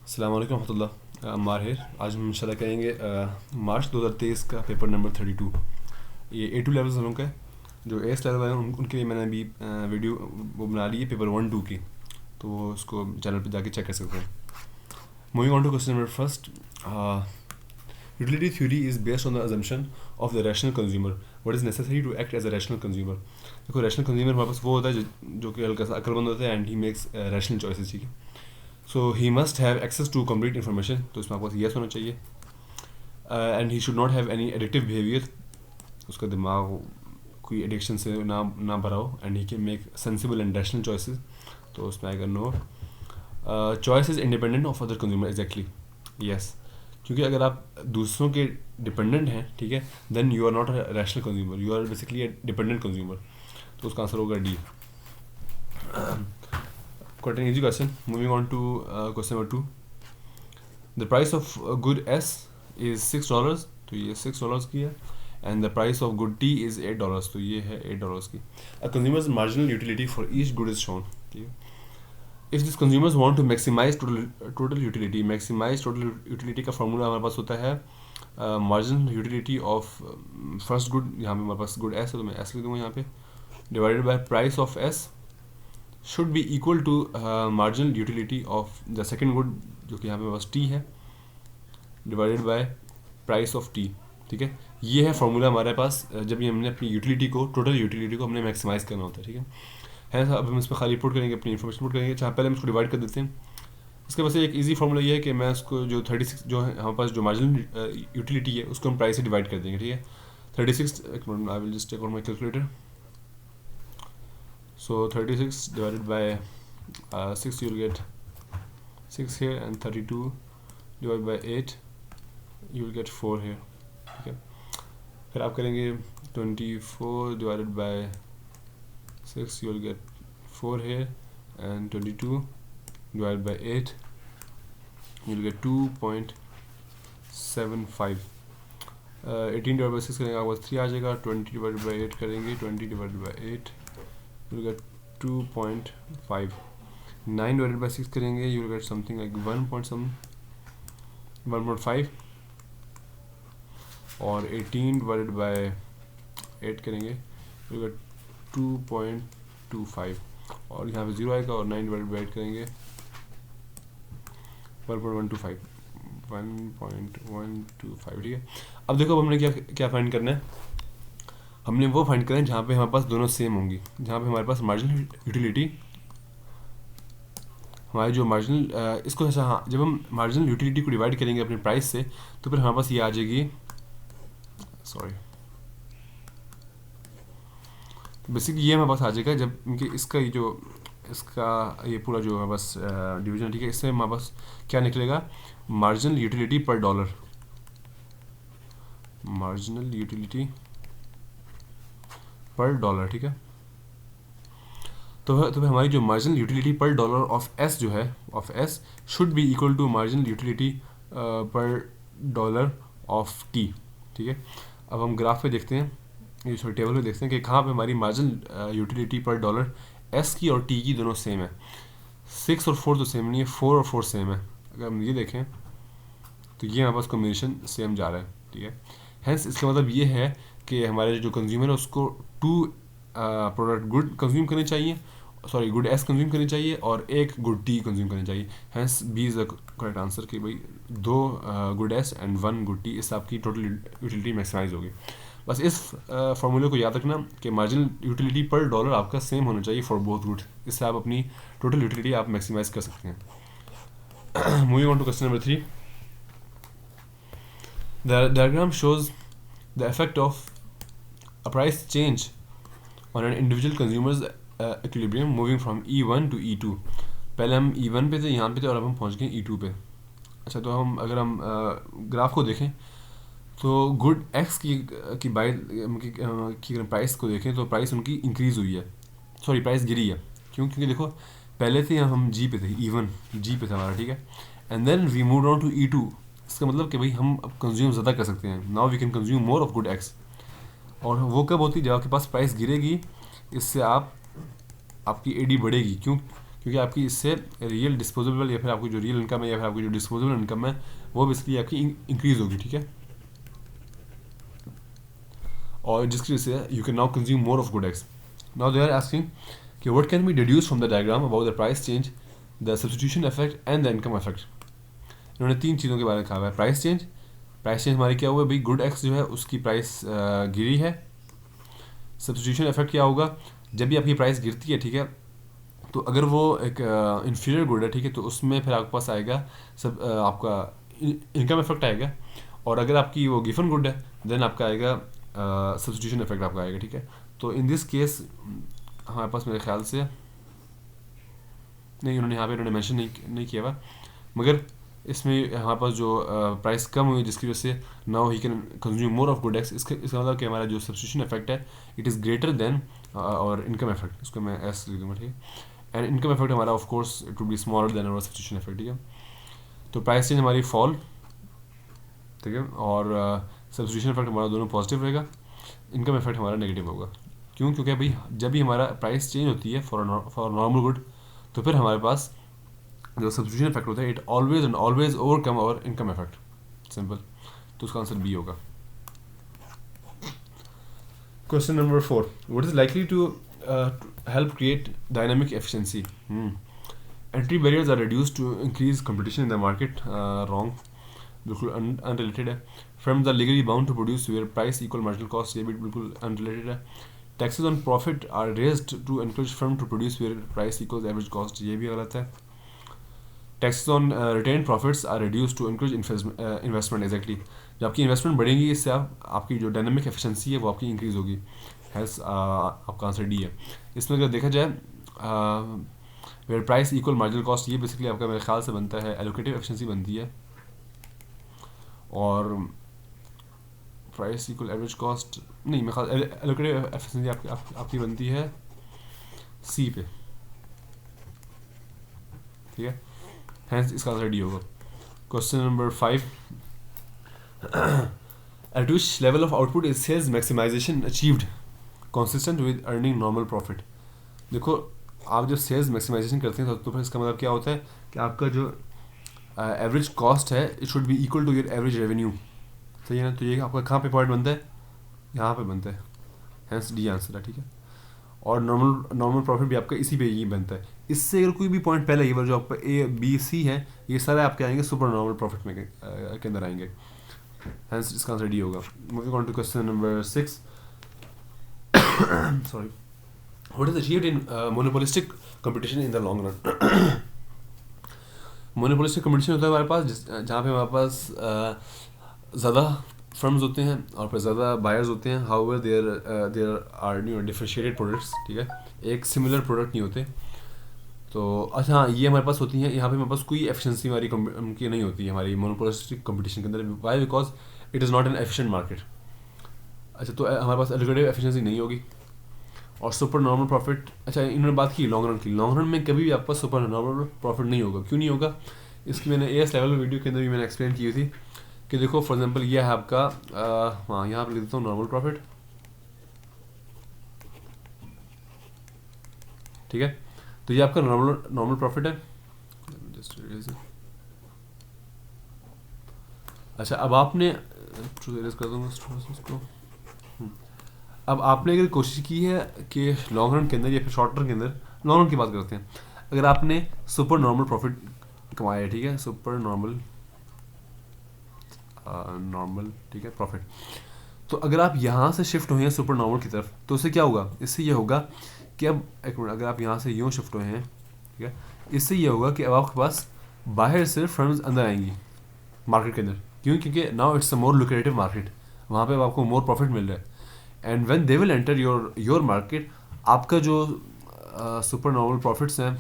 अस्सलाम वालेकुम रहमतुल्लाह। अम्मार है। आज हम इंशाल्लाह करेंगे मार्च 2023 का पेपर नंबर 32। ये A2 लेवल वालों का है। जो एस लेवल वाले हैं उनके लिए मैंने अभी वीडियो वो बना ली है पेपर 1-2 की, तो वो उसको चैनल पे जाके चेक कर सकते हैं। Moving on to question number first. Utility theory is based on the assumption of the rational consumer what is necessary to act as a rational consumer. देखो, रैशनल कंज्यूमर हमारे पास वो होता है जो कि हल्का सा अक्लमंद होता है and he makes rational choices. ठीक है, so he must have access to complete information, तो इसमें आपको येस होना चाहिए। And he should not have any addictive behaviour, उसका दिमाग कोई एडिक्शन से ना भरा हो। And he can make sensible and rational choices, तो उसमें आएगा no. Choice is independent of other consumer, exactly yes, क्योंकि अगर आप दूसरों के डिपेंडेंट हैं, ठीक है, then you are not a rational consumer, you are basically a dependent consumer, तो उसका आंसर होगा D. Quite an easy question. Moving on to question number 2. The price of good S is $6, तो ये $6 की है, and the price of good T is $8, तो ये है $8 की. A consumer's marginal utility for each good is shown. ठीक है. If these consumers want to maximize total utility, maximize total utility का formula हमारे पास होता है marginal utility of first good, यहाँ पे हमारे पास good S है तो मैं S लिख दूँगा यहाँ पे, divided by price of S should be equal to marginal utility of the second good, जो कि यहाँ पे बस T है, divided by price of T. ठीक है, ये है फॉर्मूला हमारे पास जब ये हमने अपनी यूटिलिटी को, टोटल यूटिलिटी को हमने मैक्सिमाइज़ करना होता है। ठीक है अब हम इसमें खाली पुट करेंगे, अपनी इन्फॉर्मेशन पुट करेंगे, जहाँ पहले हम इसको डिवाइड कर देते हैं। इसके वजह से एक इजी फॉर्मूला ये है कि मैं इसको जो 36 जो है हमारे पास जो मार्जिनल यूटिलिटी है उसको हम प्राइस से डिवाइड कर देंगे। ठीक है, 36, एक minute, I will just take out my calculator. So 36 divided by 6, you will get 6 here, and 32 divided by 8, you will get 4 here. ठीक है, फिर आप करेंगे 24 divided by 6, you will get 4 here, and 22 divided by 8, you will get 2.75. 18 divided by 6 करेंगे आपको 3 आ जाएगा। 20 divided by 8 करेंगे, 20 divided by 8 you will get 2.5. 9 divided by 6 करेंगे, you will get something like 1.5. और 18 divided by 8 करेंगे, you will get 2.25. और यहाँ पे 0 आएगा, और 9 divided by 8 करेंगे 1.125. 1.125। ठीक है, अब देखो अब हमने क्या फाइंड करना है। हमने वो फाइंड करना है जहाँ पे हमारे पास दोनों सेम होंगी, जहाँ पे हमारे पास मार्जिनल यूटिलिटी, हमारी जो मार्जिनल इसको ऐसा, हाँ, जब हम मार्जिनल यूटिलिटी को डिवाइड करेंगे अपने प्राइस से, तो फिर हमारे पास ये आ जाएगी, सॉरी, बेसिकली ये हमारे पास आ जाएगा जब इनके इसका ये जो ये पूरा जो हमारे पास डिवीजन, ठीक है, इससे हमारे पास क्या निकलेगा, marginal utility per dollar, marginal utility per dollar. ठीक है, तो फिर हमारी जो marginal utility per dollar of S जो है, of S should be equal to marginal utility per dollar of T. ठीक है, अब हम ग्राफ पे देखते हैं, ये छोटे टेबल पे देखते हैं कि कहाँ पे हमारी marginal utility per dollar S की और टी की दोनों सेम है। 6 और 4 तो सेम नहीं है, 4 और 4 सेम है। अगर हम ये देखें तो ये हमारे पास कॉम्बिनेशन सेम जा रहा है। ठीक है, हेंस इसका मतलब ये है कि हमारे जो कंज्यूमर है उसको 2 प्रोडक्ट गुड कंज्यूम करने चाहिए, सॉरी गुड एस कंज्यूम करनी चाहिए, और एक गुड टी कंज्यूम करनी चाहिए। Hence B is the correct answer कि भाई 2 good S and 1 good T, इससे आपकी टोटल यूटिलिटी मैक्सिमाइज होगी। बस इस फार्मूले को याद रखना कि मार्जिनल यूटिलिटी पर डॉलर आपका सेम होना चाहिए फॉर बोथ गुड, इससे आप अपनी टोटल यूटिलिटी आप मैक्सिमाइज कर सकते हैं। Moving on to question number 3. The diagram shows the effect of a price change on an individual consumer's equilibrium moving from E1 to E2. पहले हम E1 पे थे, यहाँ पे थे, और अब हम पहुँच गए E2 पे। अच्छा, तो अगर हम ग्राफ को देखें तो गुड एक्स की बाय की प्राइस को देखें तो प्राइस उनकी इंक्रीज़ हुई है, सॉरी प्राइस गिरी है। क्योंकि देखो पहले थे हम जी पे थे, E1 जी पे था हमारा, ठीक है, and then we move on to E2। इसका मतलब कि भाई हम अब कंज्यूम ज़्यादा कर सकते हैं, now we can consume more of good X. और वो कब होती है, जब आपके पास प्राइस गिरेगी, इससे आपकी एडी बढ़ेगी। क्योंकि क्योंकि आपकी इससे रियल डिस्पोजेबल या फिर आपकी जो रियल इनकम है या फिर आपकी जो डिस्पोजेबल इनकम है वो बेसिकली आपकी इंक्रीज होगी, ठीक है। और जिसकी वजह से you can now consume more of good eggs. Now they are asking कि what can be deduced from the diagram about the price change, the substitution effect and the income effect. इन्होंने 3 चीज़ों के बारे में कहा है। प्राइस चेंज हमारी क्या हुआ भाई, गुड एक्स जो है उसकी प्राइस गिरी है। सब्स्टिट्यूशन इफेक्ट क्या होगा, जब भी आपकी प्राइस गिरती है, ठीक है, तो अगर वो एक इन्फीरियर गुड है, ठीक है, तो उसमें फिर आपके पास आएगा आपका इनकम इफेक्ट आएगा। और अगर आपकी वो गिवन गुड है देन आपका आएगा सब्स्टिट्यूशन इफेक्ट आपका आएगा, ठीक है। तो इन दिस केस हमारे पास मेरे ख्याल से नहीं, उन्होंने यहाँ पे मेंशन नहीं किया हुआ, मगर इसमें हमारे पास जो प्राइस कम हुई जिसकी वजह से now he can consume more of good x. इसका मतलब कि हमारा जो सब्स्टिट्यूशन इफेक्ट है इट इज़ ग्रेटर देन और इनकम इफेक्ट, इसको मैं एस लिख दूँगा, ठीक है। एंड इनकम इफेक्ट हमारा of course it will be smaller than और सब्स्टिट्यूशन इफेक्ट, ठीक है। तो प्राइस चेंज हमारी फॉल, ठीक है, और सब्स्टिट्यूशन इफेक्ट हमारा दोनों पॉजिटिव रहेगा, इनकम इफेक्ट हमारा नेगेटिव होगा। क्यों? क्योंकि भाई जब भी हमारा प्राइस चेंज होती है फॉर नॉर्मल गुड तो फिर हमारे पास जो सब्स्टिट्यूशन इफेक्ट होता है it always and always overcome और इनकम इफेक्ट, सिंपल। तो उसका आंसर बी होगा। Question number 4, what is likely to help create dynamic efficiency? Entry barriers are reduce to increase competition in the market. Wrong, बिल्कुल unrelated है। Firms are legally bound to produce where price equal marginal cost, ये भी बिल्कुल unrelated है। Taxes on profit are raised to encourage firm to produce where price equals average cost, ये भी गलत है। Taxes on retain profits are reduce to encourage investment, exactly. जब आपकी इन्वेस्टमेंट बढ़ेगी इससे आपकी जो डायनामिक एफिशिएंसी है वो आपकी इंक्रीज होगी। हैज़ आपका आंसर डी है। इसमें अगर देखा जाए where price equal marginal cost, ये बेसिकली आपका मेरे ख्याल से बनता है एलोकेटिव एफिशिएंसी बनती है, और प्राइस इक्वल एवरेज कॉस्ट नहीं, मेरे ख्याल एलोकेटिव एफिशिएंसी आपकी बनती है सी पे, ठीक है। हैंस इसका आंसर डी होगा। Question number 5, at which level of output is sales maximization achieved consistent with earning normal profit? देखो आप जब सेल्स मैक्सिमाइजेशन करते हैं तो फिर इसका मतलब क्या होता है कि आपका जो एवरेज कॉस्ट है it should be equal to your average revenue, सही है ना। तो ये आपका कहाँ पे पॉइंट बनता है, यहाँ पे बनता है, हैंस डी आंसर है, ठीक है। और नॉर्मल प्रॉफिट भी आपका इसी पे ही बनता है। इससे अगर कोई भी पॉइंट पहले ये जो आपका ए बी सी है ये सारे आपके आएंगे सुपर नॉर्मल प्रॉफिट में के अंदर आएंगे, हैंस इसका आंसर डी होगा। Moving on to question number 6, sorry, what is achieved in monopolistic competition in the long run? monopolistic competition होता है हमारे पास जहाँ पे हमारे पास ज़्यादा फर्म्स होते हैं और फिर ज़्यादा बायर्स होते हैं। However there are differentiated products, ठीक है, एक सिमिलर प्रोडक्ट नहीं होते। तो अच्छा हाँ, ये हमारे पास होती हैं, यहाँ पे हमारे पास कोई एफिशिएंसी हमारी की नहीं होती है हमारी मोनोपोलिस्टिक कंपटीशन के अंदर। Why? Because it is not an efficient market. अच्छा, तो हमारे पास एलोकेटिव एफिशिएंसी नहीं होगी। और सुपर नॉर्मल प्रॉफिट, अच्छा इन्होंने बात की लॉन्ग रन की, लॉन्ग रन में कभी भी आपका सुपर नॉर्मल प्रॉफिट नहीं होगा। क्यों नहीं होगा? इसकी मैंने एएस लेवल वीडियो के अंदर भी मैंने एक्सप्लेन की थी कि देखो फॉर एग्जांपल ये है आपका हाँ, यहाँ पर लिख देता हूँ नॉर्मल प्रॉफिट, ठीक है। तो ये आपका नॉर्मल प्रॉफिट है। अच्छा, अब आपने कर दूँगा इसको। अब आपने अगर कोशिश की है कि लॉन्ग रन के अंदर या फिर शॉर्ट रन के अंदर, लॉन्ग रन की बात करते हैं, अगर आपने सुपर नॉर्मल प्रॉफिट कमाया है, ठीक है, सुपर नॉर्मल ठीक है प्रॉफिट, तो अगर आप यहाँ से शिफ्ट हुए हैं सुपर नॉर्मल की तरफ तो उससे क्या होगा? इससे ये होगा कि अब एक मिनट, अगर आप यहाँ से यूँ शिफ्ट हुए हैं, ठीक है, इससे ये होगा कि अब आपके पास बाहर से फर्म्स अंदर आएंगी मार्केट के अंदर। क्यों? क्योंकि now it's a more lucrative market, वहाँ पे अब आपको मोर प्रॉफिट मिल रहा है। And when they will enter your market, आपका जो सुपर नॉर्मल प्रॉफिट्स हैं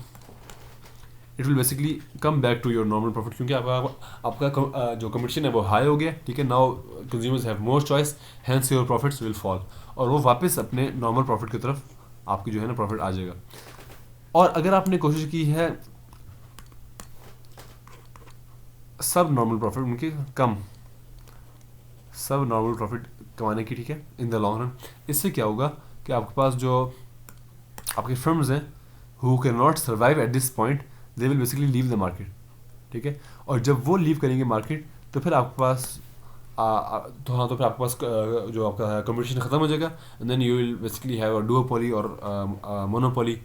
it will basically come back to your normal profit, क्योंकि आपका जो कंपटीशन है वो हाई हो गया, ठीक है। Now consumers have more choice, hence your profits will fall, और वो वापस अपने नॉर्मल प्रॉफिट की तरफ आपकी जो है ना प्रॉफिट आ जाएगा। और अगर आपने कोशिश की है सब नॉर्मल प्रॉफिट उनके कम, सब नॉर्मल प्रॉफिट कमाने की, ठीक है, इन द लॉन्ग रन, इससे क्या होगा कि आपके पास जो आपके फर्म्स हैं who can not survive at this point they will basically leave the market, ठीक है। और जब वो लीव करेंगे मार्केट तो फिर आपके पास तो हाँ, तो फिर आपके पास जो आपका कंपटीशन ख़त्म हो जाएगा, and then you will basically have a duopoly और मोनोपोली,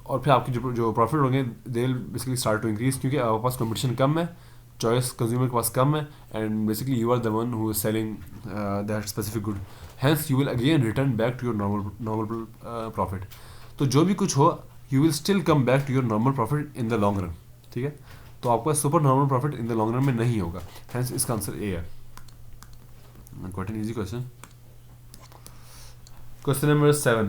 और फिर आपकी जो प्रॉफिट होंगे they will basically start to increase, क्योंकि आपके पास कंपटीशन कम है, चॉइस कंज्यूमर के पास कम है, and basically you are the one who is selling that specific good, hence you will again return back to your normal profit. तो जो भी कुछ हो, you will still come back to your normal profit in the long run, ठीक है। तो आपका super normal profit in the long run में नहीं होगा, हैंस इसका आंसर ए है। Quite an easy question. Question number 7.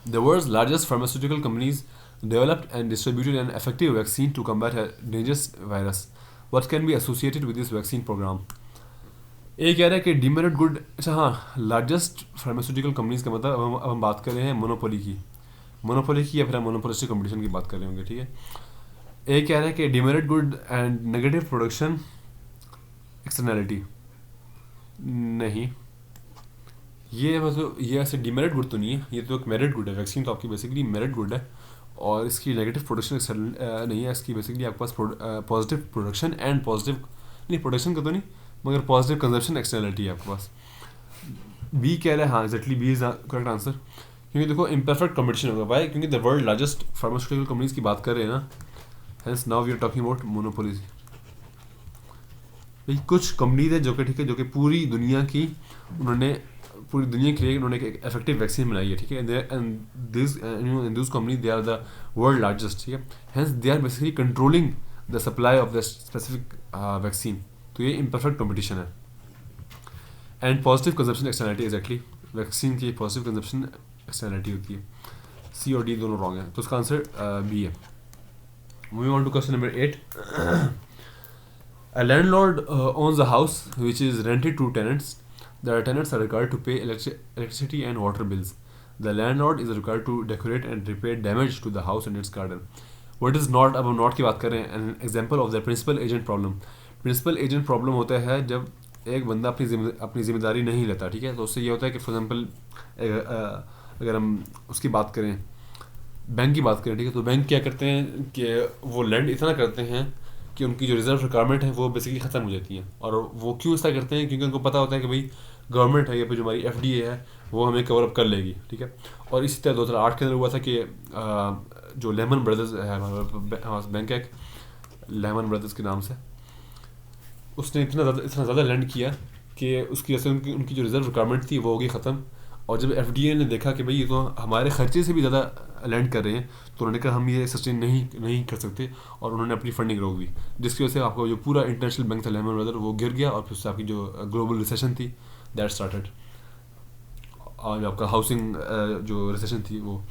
The world's largest pharmaceutical companies developed and distributed an effective vaccine to combat a dangerous virus. What can be associated with this vaccine program? ये कह रहा है कि demerit good, अच्छा हाँ, largest pharmaceutical companies का मतलब अब हम बात कर रहे हैं मोनोपोली की, या फिर हम मोनोपोलिस्टिक कंपटीशन की बात कर रहे होंगे, ठीक है। ये कह रहा है कि demerit good and negative production externality, नहीं, ये मतलब ये ऐसे डिमेरिट गुड तो नहीं है, ये तो एक मेरिट गुड है। वैक्सीन तो आपकी बेसिकली मेरिट गुड है, और इसकी नेगेटिव प्रोडक्शन नहीं है, इसकी बेसिकली आपके पास पॉजिटिव प्रोडक्शन एंड पॉजिटिव, नहीं प्रोडक्शन का तो नहीं, मगर पॉजिटिव कंजप्शन एक्सटर्नैलिटी है आपके पास। बी कह रहा है, हाँ exactly B is correct answer, क्योंकि देखो इम्परफेक्ट कंपटीशन होगा भाई, क्योंकि the world largest pharmaceutical companies की बात कर रहे हैं ना, hence now we are talking about monopolies. भाई कुछ कंपनीज है जो कि, ठीक है, जो कि पूरी दुनिया के लिए उन्होंने एक इफेक्टिव वैक्सीन बनाई है, ठीक है, and this in this company they are the world largest, ठीक है, hence they are basically controlling the supply of the specific vaccine. तो ये इम्परफेक्ट कंपटीशन है। And positive consumption externality, exactly vaccine की पॉजिटिव कंजप्शन एक्सटर्नैलिटी होती है। सी और D दोनों रॉन्ग है, तो उसका आंसर बी है। Moving on to question number 8. A landlord owns a house which is rented to tenants. The tenants are required to pay electricity and water bills. The landlord is required to decorate and repair damage to the house and its garden. What is not, अब हम not की बात कर रहे हैं, an example of the principal agent problem. Principal agent problem होता है जब एक बंदा अपनी जिम्मेदारी नहीं लेता, ठीक है। तो उससे ये होता है कि फॉर एग्जाम्पल अगर हम उसकी बात करें, बैंक की बात करें, ठीक है, तो बैंक क्या करते हैं कि वो लैंड इतना करते हैं कि उनकी जो रिजर्व रिक्वायरमेंट है वो बेसिकली ख़त्म हो जाती है। और वो क्यों ऐसा करते हैं, क्योंकि उनको पता होता है कि भाई गवर्नमेंट है या फिर जो हमारी एफडीए है वो हमें कवर अप कर लेगी, ठीक है। और इसी तरह 2008 के अंदर हुआ था कि जो लेमन ब्रदर्स है, हमारा बैंक है लेमन ब्रदर्स के नाम से, उसने इतना ज़्यादा लैंड किया कि उसकी वजह से उनकी जो रिजर्व रिक्वायरमेंट थी वो होगी ख़त्म। और जब एफडीए ने देखा कि भाई ये तो हमारे खर्चे से भी ज़्यादा लैंड कर रहे हैं, तो उन्होंने कहा हम ये सस्टेन नहीं कर सकते, और उन्होंने अपनी फंडिंग रोक दी, जिसकी वजह से आपका जो पूरा इंटरनेशनल बैंक था लेमन ब्रदर वो गिर गया, और फिर उससे आपकी जो ग्लोबल रिसेशन थी दैट स्टार्टेड, और जो आपका हाउसिंग जो रिसेशन थी वो।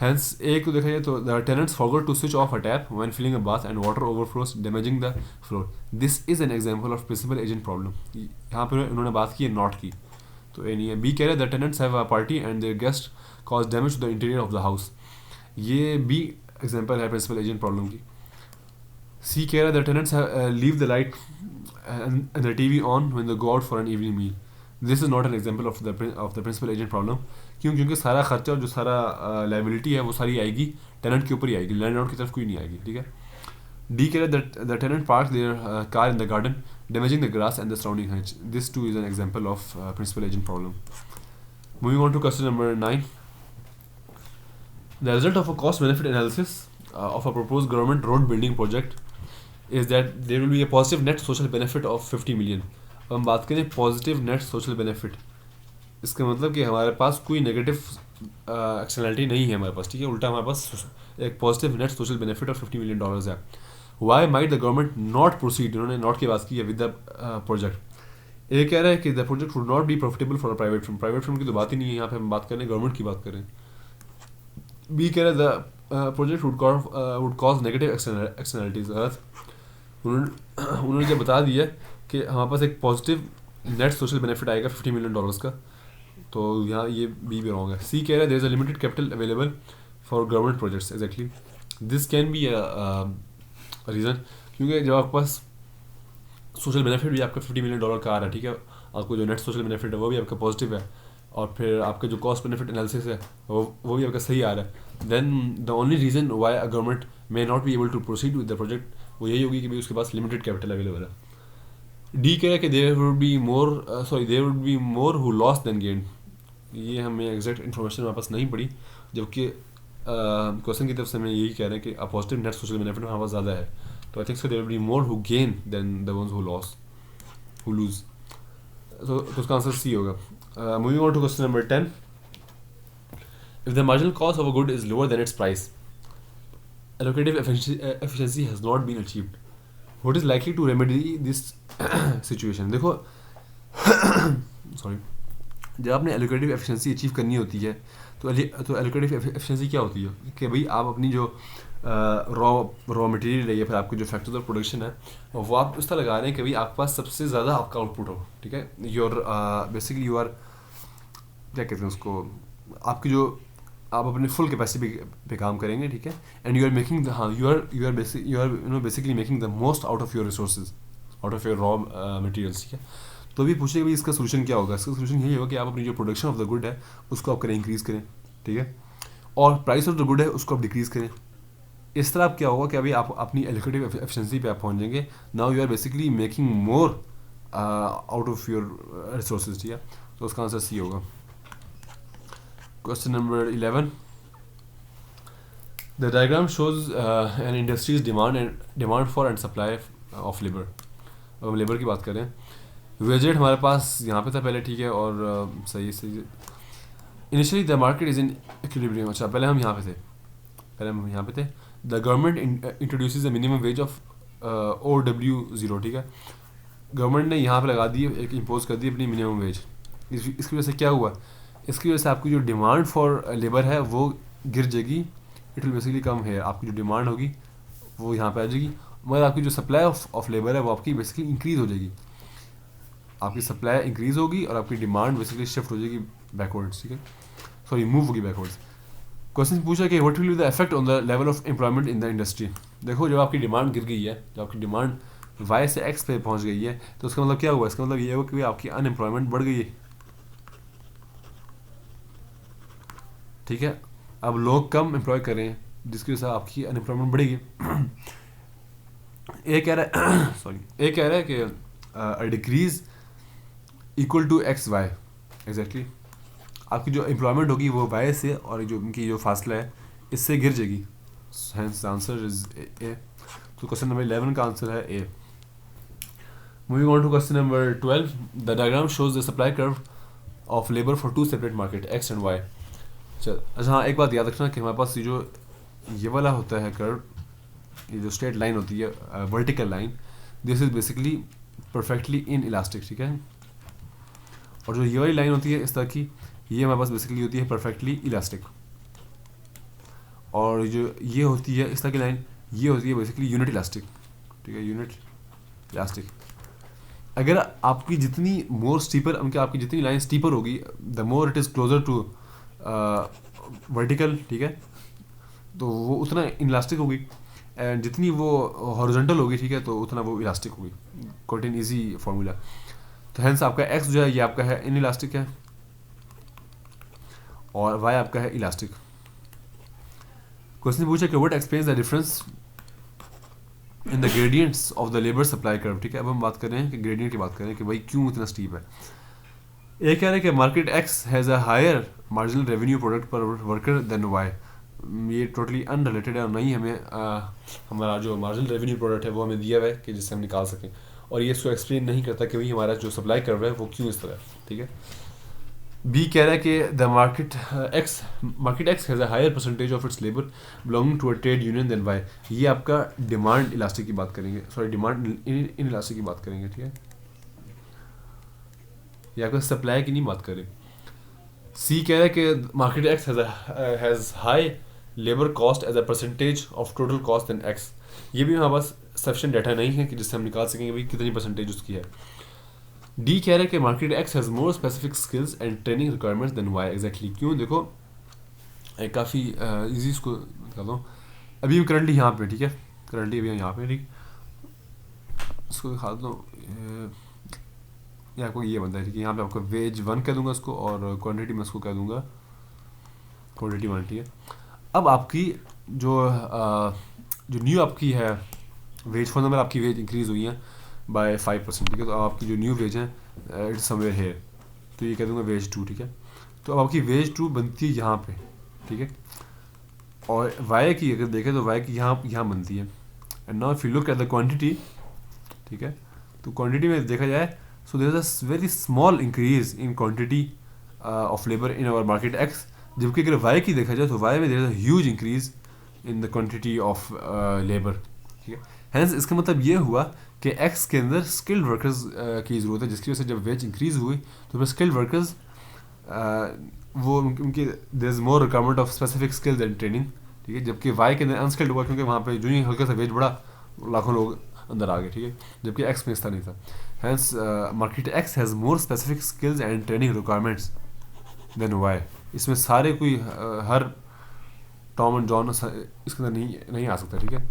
हैंस एक तो देखा जाए तो the tenants forgot to switch off a tap when filling a bath and water overflows damaging the floor. This is an example of principal agent problem. यहाँ पर उन्होंने बात की है नॉट की, तो ये नहीं है। बी कह रहे हैं the tenants have a party and their guest cause damage to the interior of the house. ये बी एग्जांपल है प्रिंसिपल एजेंट प्रॉब्लम की। सी कह रहा है the tenants leave the light and the TV on when they go out for an evening meal. This is not an example of the principal agent problem. क्यों? क्योंकि सारा खर्चा और जो सारा लाइबिलिटी है वो सारी आएगी टेनेंट के ऊपर ही आएगी, लैंडलॉर्ड की तरफ कोई नहीं आएगी, ठीक है। डी कह रहा है the tenant park their car in the garden damaging the grass and the surrounding hedge. This too is an example of principal agent problem. Moving on to question number 9. The result of a cost benefit analysis of a proposed government road building project is that there will be a positive net social benefit of 50 million. अब हम बात करें positive net social benefit, इसका मतलब कि हमारे पास कोई negative externality नहीं है हमारे पास, ठीक है। उल्टा हमारे पास एक positive net social benefit of $50 million है। Why might the government not proceed, उन्होंने नॉट की बात की है विद द प्रोजेक्ट। ये कह रहा है कि the project would not be profitable for a private firm. Private firm की तो बात ही नहीं है, यहाँ पे हम बात कर रहे हैं गवर्नमेंट की बात कर रहे हैं। बी कह रहा है the project would cause negative externalities. उन्होंने जब बता दिया कि हमारे पास एक पॉजिटिव नेट सोशल बेनिफिट आएगा $50 million का, तो यहाँ ये बी भी रॉन्ग है। सी कह रहा है there is a limited capital available for government projects. Exactly this can be reason, क्योंकि जब आपके पास सोशल बेनिफिट भी आपका $50 million का आ रहा है, ठीक है, आपको जो नेट सोशल बेनिफिट है वो भी आपका पॉजिटिव है, और फिर आपका जो कॉस्ट बेनिफिट एनालिसिस है वो भी आपका सही आ रहा है, then the only reason why a government may not be able to proceed with the project वो यही होगी कि भाई उसके पास लिमिटेड कैपिटल अवेलेबल है। डी कह रहा है कि there would be more there would be more who loss than gain. ये हमें एग्जैक्ट इन्फॉर्मेशन हमारे पास नहीं पड़ी, जबकि क्वेश्चन की तरफ से हमें यही कह रहे हैं कि पॉजिटिव नेट सोशल बेनिफिट हमारे पास ज़्यादा है, तो I think so there will be more who gain than the ones who loss who lose. तो उसका आंसर सी होगा। Moving on to question number 10, if the marginal cost of a good is lower than its price, allocative efficiency has not been achieved, what is likely to remedy this situation? देखो sorry, जब आपने allocative efficiency achieve करनी होती है तो allocative efficiency क्या होती है कि भाई आप अपनी जो रॉ मटेरियल है या फिर आपके जो फैक्टर्स ऑफ प्रोडक्शन है वो आप उस तरह लगा रहे हैं कि भाई आपके पास सबसे ज़्यादा आपका आउटपुट हो, ठीक है। योर बेसिकली यू आर क्या कहते हैं उसको, आपकी जो आप अपने फुल कैपेसिटी पे काम करेंगे, ठीक है, and you are making you are basically making the most out of your resources, out of your raw materials, ठीक है। तो भी पूछे भाई इसका सोल्यूशन क्या होगा, इसका सोल्यूशन यही होगा कि आप अपनी जो प्रोडक्शन ऑफ द गुड है उसको आप करें इंक्रीज़ करें, ठीक है, और प्राइस ऑफ द गुड है उसको आप डिक्रीज़ करें। इस तरह आप क्या होगा कि अभी आप अपनी एलोकेटिव एफिशिएंसी पे आप पहुंच जाएंगे। Now you are basically making more out of your resources, ठीक है। तो उसका आंसर सी होगा। Question number 11, the diagram shows an industry's demand for and supply of labour. अब हम लेबर की बात करें, वेजेट हमारे पास यहाँ पे था पहले, ठीक है, और सही initially the market is in equilibrium. अच्छा, पहले हम यहाँ पे थे। The government introduces the minimum ways of OW0, ठीक है। गवर्नमेंट ने यहाँ पे लगा दी, एक इम्पोज कर दी अपनी मिनिमम वेज। इसकी वजह से क्या हुआ, इसकी वजह से आपकी जो डिमांड फॉर लेबर है वो गिर जाएगी, इट विल बेसिकली कम है। आपकी जो डिमांड होगी वो यहाँ पे आ जाएगी, मगर आपकी जो सप्लाई ऑफ लेबर है वो आपकी बेसिकली इंक्रीज़ हो जाएगी। आपकी सप्लाई इंक्रीज़ होगी और आपकी डिमांड बेसिकली शिफ्ट हो जाएगी बैकवर्ड्स, ठीक है, सॉरी मूव होगी बैकवर्ड्स। क्वेश्चन पूछा कि what will be the effect on the level of employment in the industry. देखो, जब आपकी डिमांड गिर गई है, जब आपकी डिमांड Y से X पे पहुंच गई है, तो उसका मतलब क्या हुआ, इसका मतलब ये हुआ कि आपकी अनएम्प्लॉयमेंट बढ़ गई है, ठीक है। अब लोग कम एम्प्लॉय करें जिसकी वजह से आपकी अनएम्प्लॉयमेंट बढ़ेगी। ए कह रहा है कि decrease equal to XY, exactly आपकी जो एम्प्लॉयमेंट होगी वो Y से और जो उनकी जो फासला है इससे गिर जाएगी। Hence answer is A. तो क्वेश्चन नंबर 11 का आंसर है A. Moving on to question number 12, the diagram shows the supply curve of labour for two separate market X and Y। अच्छा हाँ, एक बात याद रखना कि हमारे पास ये वाला होता है कर्व, ये जो स्ट्रेट लाइन होती है vertical line, this is basically perfectly in elastic, ठीक है। और जो ये वाली लाइन होती है इस तरह की, ये हमारे पास बेसिकली होती है परफेक्टली इलास्टिक। और जो ये होती है इस तरह की लाइन, ये होती है बेसिकली यूनिट इलास्टिक, ठीक है, यूनिट इलास्टिक। अगर आपकी जितनी मोर स्टीपर, आपकी जितनी लाइन स्टीपर होगी, the more it is closer to vertical, ठीक है, तो वो उतना इलास्टिक होगी, एंड जितनी वो हॉरिजॉन्टल होगी, ठीक है, तो उतना वो इलास्टिक होगी। Quite an easy formula. तो हेंस आपका X जो है ये आपका है इन इलास्टिक है और Y आपका है इलास्टिक। क्वेश्चन पूछा कि what explains the difference in the gradients of the labour supply curve, ठीक है। अब हम बात कर रहे हैं कि ग्रेडियंट की बात कर रहे हैं कि भाई क्यों इतना स्टीप है। एक कह रहे हैं कि market X has a higher marginal revenue product per worker than Y। ये टोटली अनरिलेटेड है और नहीं हमें हमारा जो मार्जिनल रेवेन्यू प्रोडक्ट है वो हमें दिया हुआ है कि जिससे हम निकाल सकें, और ये इसको एक्सप्लेन नहीं करता कि भाई हमारा जो सप्लाई कर्व है वो क्यों इस तरह है, ठीक है। बी कह रहा है कि the market X has a higher percentage of its labour belonging to a trade union than Y। ये आपका डिमांड इलास्टिक की बात करेंगे, सॉरी डिमांड इन इलास्टिक की बात करेंगे, ठीक है, ये आपका सप्लाई की नहीं बात करें। सी कह रहा है कि market X has high labour cost as a percentage of total cost than X। ये भी हमारे पास सफिशिएंट डाटा नहीं है कि जिससे हम निकाल सकेंगे भाई कितनी परसेंटेज उसकी है। डी कह रहा है कि market X has more specific skills and training requirements than Y। Exactly क्यों, देखो काफ़ी ईजी इसको बताता हूँ। अभी हम करंटली यहाँ पे, ठीक है, करंटली अभी हम यहाँ पे, ठीक, इसको दिखा दो। ये आपको ये बनता है, ठीक है। यहाँ पे आपको वेज 1 कह दूंगा इसको, और क्वांटिटी में इसको कह दूंगा क्वांटिटी 1, ठीक है। अब आपकी जो न्यू आपकी है वेज, फॉर नंबर आपकी वेज इंक्रीज़ हुई है बाय 5%, ठीक है। तो अब आपकी जो न्यू वेज है इट्स समवेयर हेयर, तो ये कह दूंगा वेज 2, ठीक है। तो अब आपकी वेज 2 बनती है यहाँ पे, ठीक है। और वाई की अगर देखें तो वाई की यहाँ बनती है। And now if you look at the quantity, ठीक है, तो क्वांटिटी में देखा जाए so there is a very small increase in quantity of labour in our market X, जबकि अगर वाई की देखा जाए तो वाई में there is a huge increase in the quantity of labour, ठीक है। हैंस इसका मतलब ये हुआ कि एक्स के अंदर स्किल्ड वर्कर्स की ज़रूरत है, जिसकी वजह से जब वेज इंक्रीज़ हुई तो फिर स्किल्ड वर्कर्स वो उनकी there is more requirement of specific skills and training, ठीक है। जबकि वाई के अंदर अनस्किल्ड हुआ, क्योंकि वहाँ पे जो ही हल्का सा वेज बढ़ा लाखों लोग अंदर आ गए, ठीक है, जबकि एक्स में इस तरह नहीं था। Hence market X has more specific skills and training requirements than Y. इसमें सारे कोई हर टॉम एंड जॉन इसके अंदर नहीं आ सकता, ठीक है।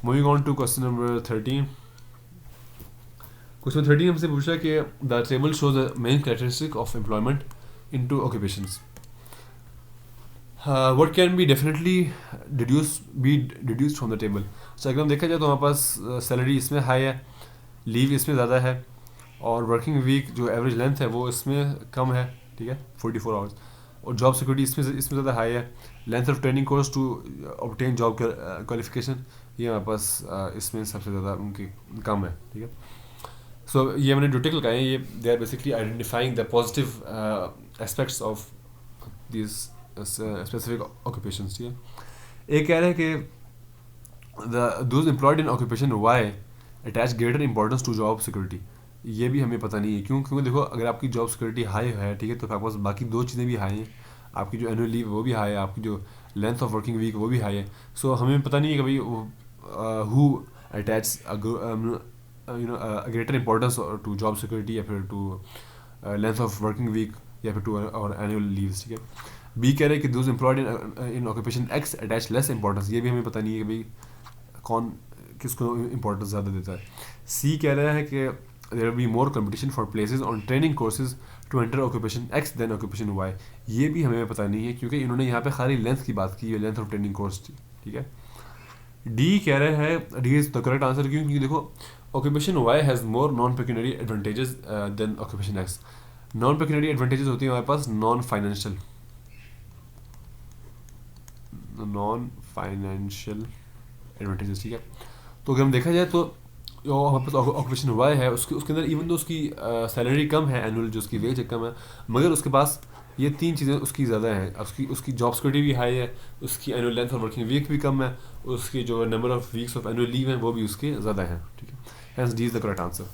Moving on to question number 13। Question 13 हमसे पूछा कि the table shows the main characteristic of employment in two occupations, what can be definitely deduced from the table. So अगर हम देखा जाए तो हमारे पास सैलरी इसमें हाई है, लीव इसमें ज़्यादा है, और वर्किंग वीक जो एवरेज लेंथ है वो इसमें कम है, ठीक है, 44 आवर्स, और जॉब सिक्योरिटी इसमें ज़्यादा हाई है। Length of training course to obtain job qualification ये हमारे पास इसमें सबसे ज़्यादा उनकी कम है, ठीक है। सो ये मैंने जो टिक लगाए हैं ये they are basically identifying the positive aspects of this specific occupations, ठीक है। एक कह रहे हैं कि those employed in occupation Y attach greater importance to job security. ये भी हमें पता नहीं है क्यों, क्योंकि देखो अगर आपकी जॉब सिक्योरिटी हाई है, ठीक है, तो आपके पास बाकी दो चीज़ें भी हाई हैं, आपकी जो एनुअल लीव वो भी हाई है, आपकी जो लेंथ ऑफ वर्किंग वीक वो भी हाई है। सो हमें पता नहीं है कि भाई who attach greater importance to job security या फिर to length of working week या फिर टू और एनुअल लीव्स, ठीक है। बी कह रहे हैं कि those employed in occupation x attach less importance, ये भी हमें पता नहीं है कि भाई कौन किसको इंपॉर्टेंस ज़्यादा देता है। सी कह रहा है कि there will be more competition for places on training courses to enter occupation X than occupation Y, ये भी हमें पता नहीं है क्योंकि इन्होंने यहाँ पे खाली लेंथ की बात की है, लेंथ ऑफ ट्रेनिंग कोर्स, ठीक है। डी कह रहे हैं D is the correct answer, क्यों, क्योंकि देखो occupation Y has more non pecuniary advantages than occupation X। Non pecuniary advantages होती है हमारे पास नॉन फाइनेंशियल एडवांटेजेस, ठीक है। तो अगर हम देखा जाए तो जो हमारे पास ऑक्यूपेशन वाई है उसके अंदर इवन तो उसकी सैलरी कम है, एनुअल जो उसकी वेज है कम है, मगर उसके पास ये तीन चीज़ें उसकी ज़्यादा हैं। उसकी जॉब सिक्योरिटी भी हाई है, उसकी एनुअल लेंथ और वर्किंग वीक भी कम है, उसकी जो number of weeks of annual leave हैं वो भी उसके ज़्यादा हैं, ठीक है। Hence D is the correct answer.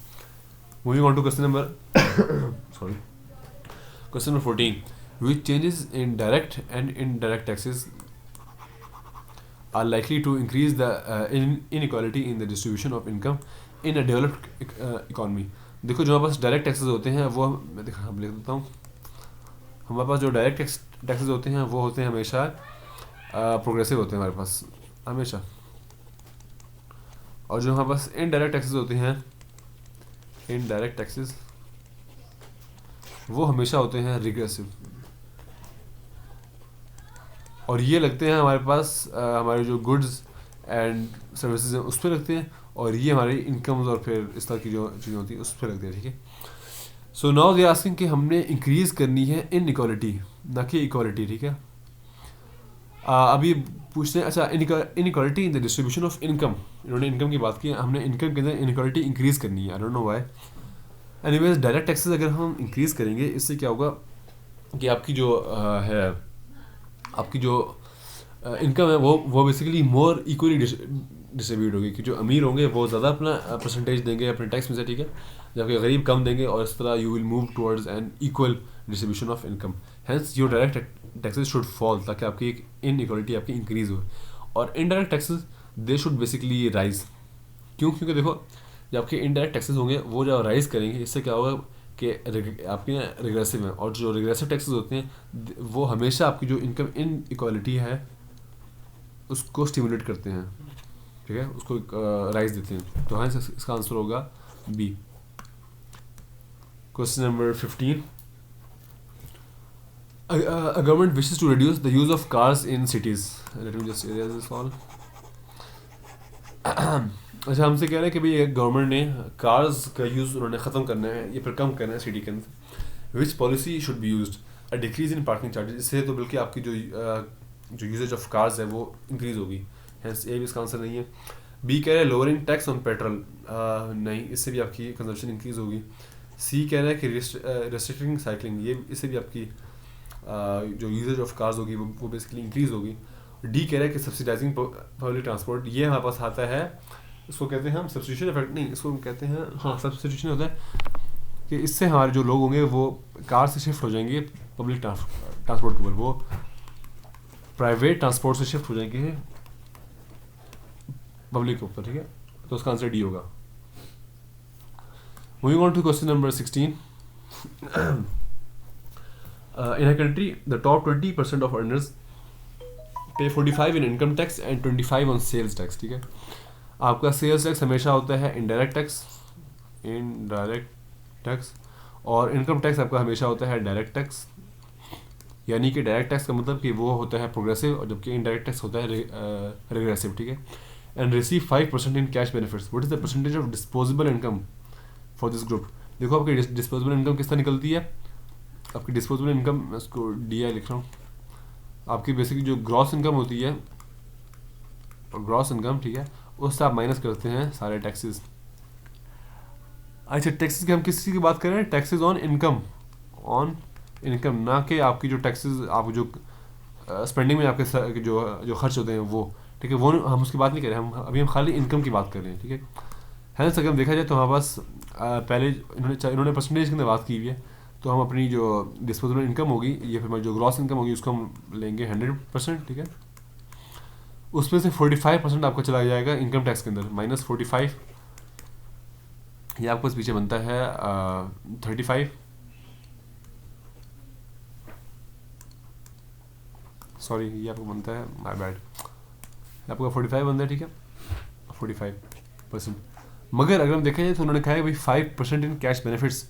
Moving on to question number sorry question number 14, which changes in direct and indirect taxes are likely to increase the inequality in the distribution of income in a developed economy। देखो जो हमारे पास direct taxes होते हैं वो मैं लिख देता हूँ। हमारे पास जो डायरेक्ट टैक्सेस होते हैं वो होते हैं हमेशा प्रोग्रेसिव होते हैं हमारे पास हमेशा, और जो हमारे पास इनडायरेक्ट टैक्सेस होते हैं इनडायरेक्ट टैक्सेस वो हमेशा होते हैं रिग्रेसिव, और ये लगते हैं हमारे पास हमारे जो गुड्स एंड सर्विसेज हैं उस पर लगते हैं, और ये हमारी इनकम्स और फिर इस तरह की जो चीज़ें होती हैं उस पर लगते हैं, ठीक है। सो नाउ दे आस्किंग कि हमने इंक्रीज़ करनी है इनइक्वालिटी ना कि इक्वालिटी, ठीक है। अभी पूछते हैं अच्छा inequality in the distribution of income, इन्होंने इनकम की बात की, हमने इनकम के अंदर इनइक्वालिटी इंक्रीज़ करनी है, I don't know why. Anyways direct taxes अगर हम इंक्रीज़ करेंगे इससे क्या होगा कि आपकी जो है आपकी जो इनकम है वो बेसिकली मोर इक्वली डिस्ट्रीब्यूट होगी, कि जो अमीर होंगे वो ज़्यादा अपना परसेंटेज देंगे अपने टैक्स में से, ठीक है, जबकि गरीब कम देंगे, और इस तरह you will move towards an equal distribution of income. Hence your direct taxes should fall ताकि आपकी एक इनइक्वालिटी आपकी इंक्रीज़ हो, और indirect taxes they should basically rise. क्यों, क्योंकि देखो जब आपके इनडायरेक्ट टैक्सेस होंगे वो जब राइज करेंगे इससे क्या होगा कि आपके रिग्रेसिव हैं, और जो रिग्रेसिव टैक्सेस होते हैं वो हमेशा आपकी जो इनकम इन इक्वालिटी है उसको स्टिमुलेट करते हैं, ठीक है, उसको राइज देते हैं। तो हाँ इसका आंसर होगा B. Question number 15. A government wishes to reduce the use of cars in cities. Let me just erase this all. अच्छा, हमसे कह रहे हैं कि भाई गवर्नमेंट ने कार्स का यूज़ उन्होंने ख़त्म करना है या फिर कम करना है सिटी के अंदर. विच policy should be used? A decrease in parking charges. इससे तो बल्कि आपकी जो यूजेज ऑफ कार्स है वो इंक्रीज़ होगी. हेंस ए भी इसका आंसर नहीं है. बी कह रहा है लोअरिंग टैक्स ऑन पेट्रोल. नहीं, इससे भी आपकी कंजप्शन इंक्रीज़ होगी. सी कह रहा है कि रेस्ट्रिक्टिंग साइकिलिंग. ये इससे भी आपकी जो यूजेज ऑफ कार्स होगी वो बेसिकली इंक्रीज़ होगी. डी कह रहा है कि सब्सिडाइजिंग पब्लिक ट्रांसपोर्ट. ये हमारे पास आता है, इसको कहते हैं हम सब्स्टिट्यूशन इफेक्ट. नहीं, इसको हम कहते हैं, हाँ, सब्स्टिट्यूशन होता है कि इससे हमारे जो लोग होंगे वो कार से शिफ्ट हो जाएंगे पब्लिक ट्रांसपोर्ट के ऊपर. वो प्राइवेट ट्रांसपोर्ट से शिफ्ट हो जाएंगे पब्लिक के ऊपर. ठीक है, तो उसका आंसर डी होगा. Moving on to question number 16. In a country, the top 20% of earners pay 45 in income tax and 25 on sales tax. ठीक है, आपका सेल्स टैक्स हमेशा होता है इनडायरेक्ट टैक्स, और इनकम टैक्स आपका हमेशा होता है डायरेक्ट टैक्स. यानी कि डायरेक्ट टैक्स का मतलब कि वो होता है प्रोग्रेसिव, और जबकि इनडायरेक्ट टैक्स होता है रिग्रेसिव. ठीक है. And receive 5% in cash benefits. What is the percentage of disposable income for this group? देखो, आपकी डिस्पोजेबल इनकम किस तरह निकलती है. आपकी डिस्पोजेबल इनकम, मैं उसको डी आई लिख रहा हूँ. आपकी बेसिकली जो ग्रॉस इनकम होती है, ग्रॉस इनकम, ठीक है, उससे आप माइनस करते हैं सारे टैक्सेस. अच्छा, टैक्सेस की हम किसी की बात कर रहे हैं? टैक्सेस ऑन इनकम, ना कि आपकी जो टैक्सेस आप जो स्पेंडिंग में आपके जो खर्च होते हैं वो. ठीक है, वो हम उसकी बात नहीं कर रहे हैं. हम खाली इनकम की बात कर रहे हैं. ठीक है. हेंस अगर हम देखा जाए तो हमारे पास पहले इन्होंने परसेंटेज के अंदर बात की हुई है, तो हम अपनी जो डिस्पोजेबल इनकम होगी या फिर हमारी जो ग्रॉस इनकम होगी उसको हम लेंगे 100%. ठीक है, उसमें से 45% आपका चला जाएगा इनकम टैक्स के अंदर, माइनस 45. ये आपके पास पीछे बनता है 35. सॉरी, ये आपको बनता है, माय बैड, आपका 45 बनता है. ठीक है, 45%. मगर अगर हम देखा जाए तो उन्होंने कहा है भाई 5% इन कैश बेनिफिट्स.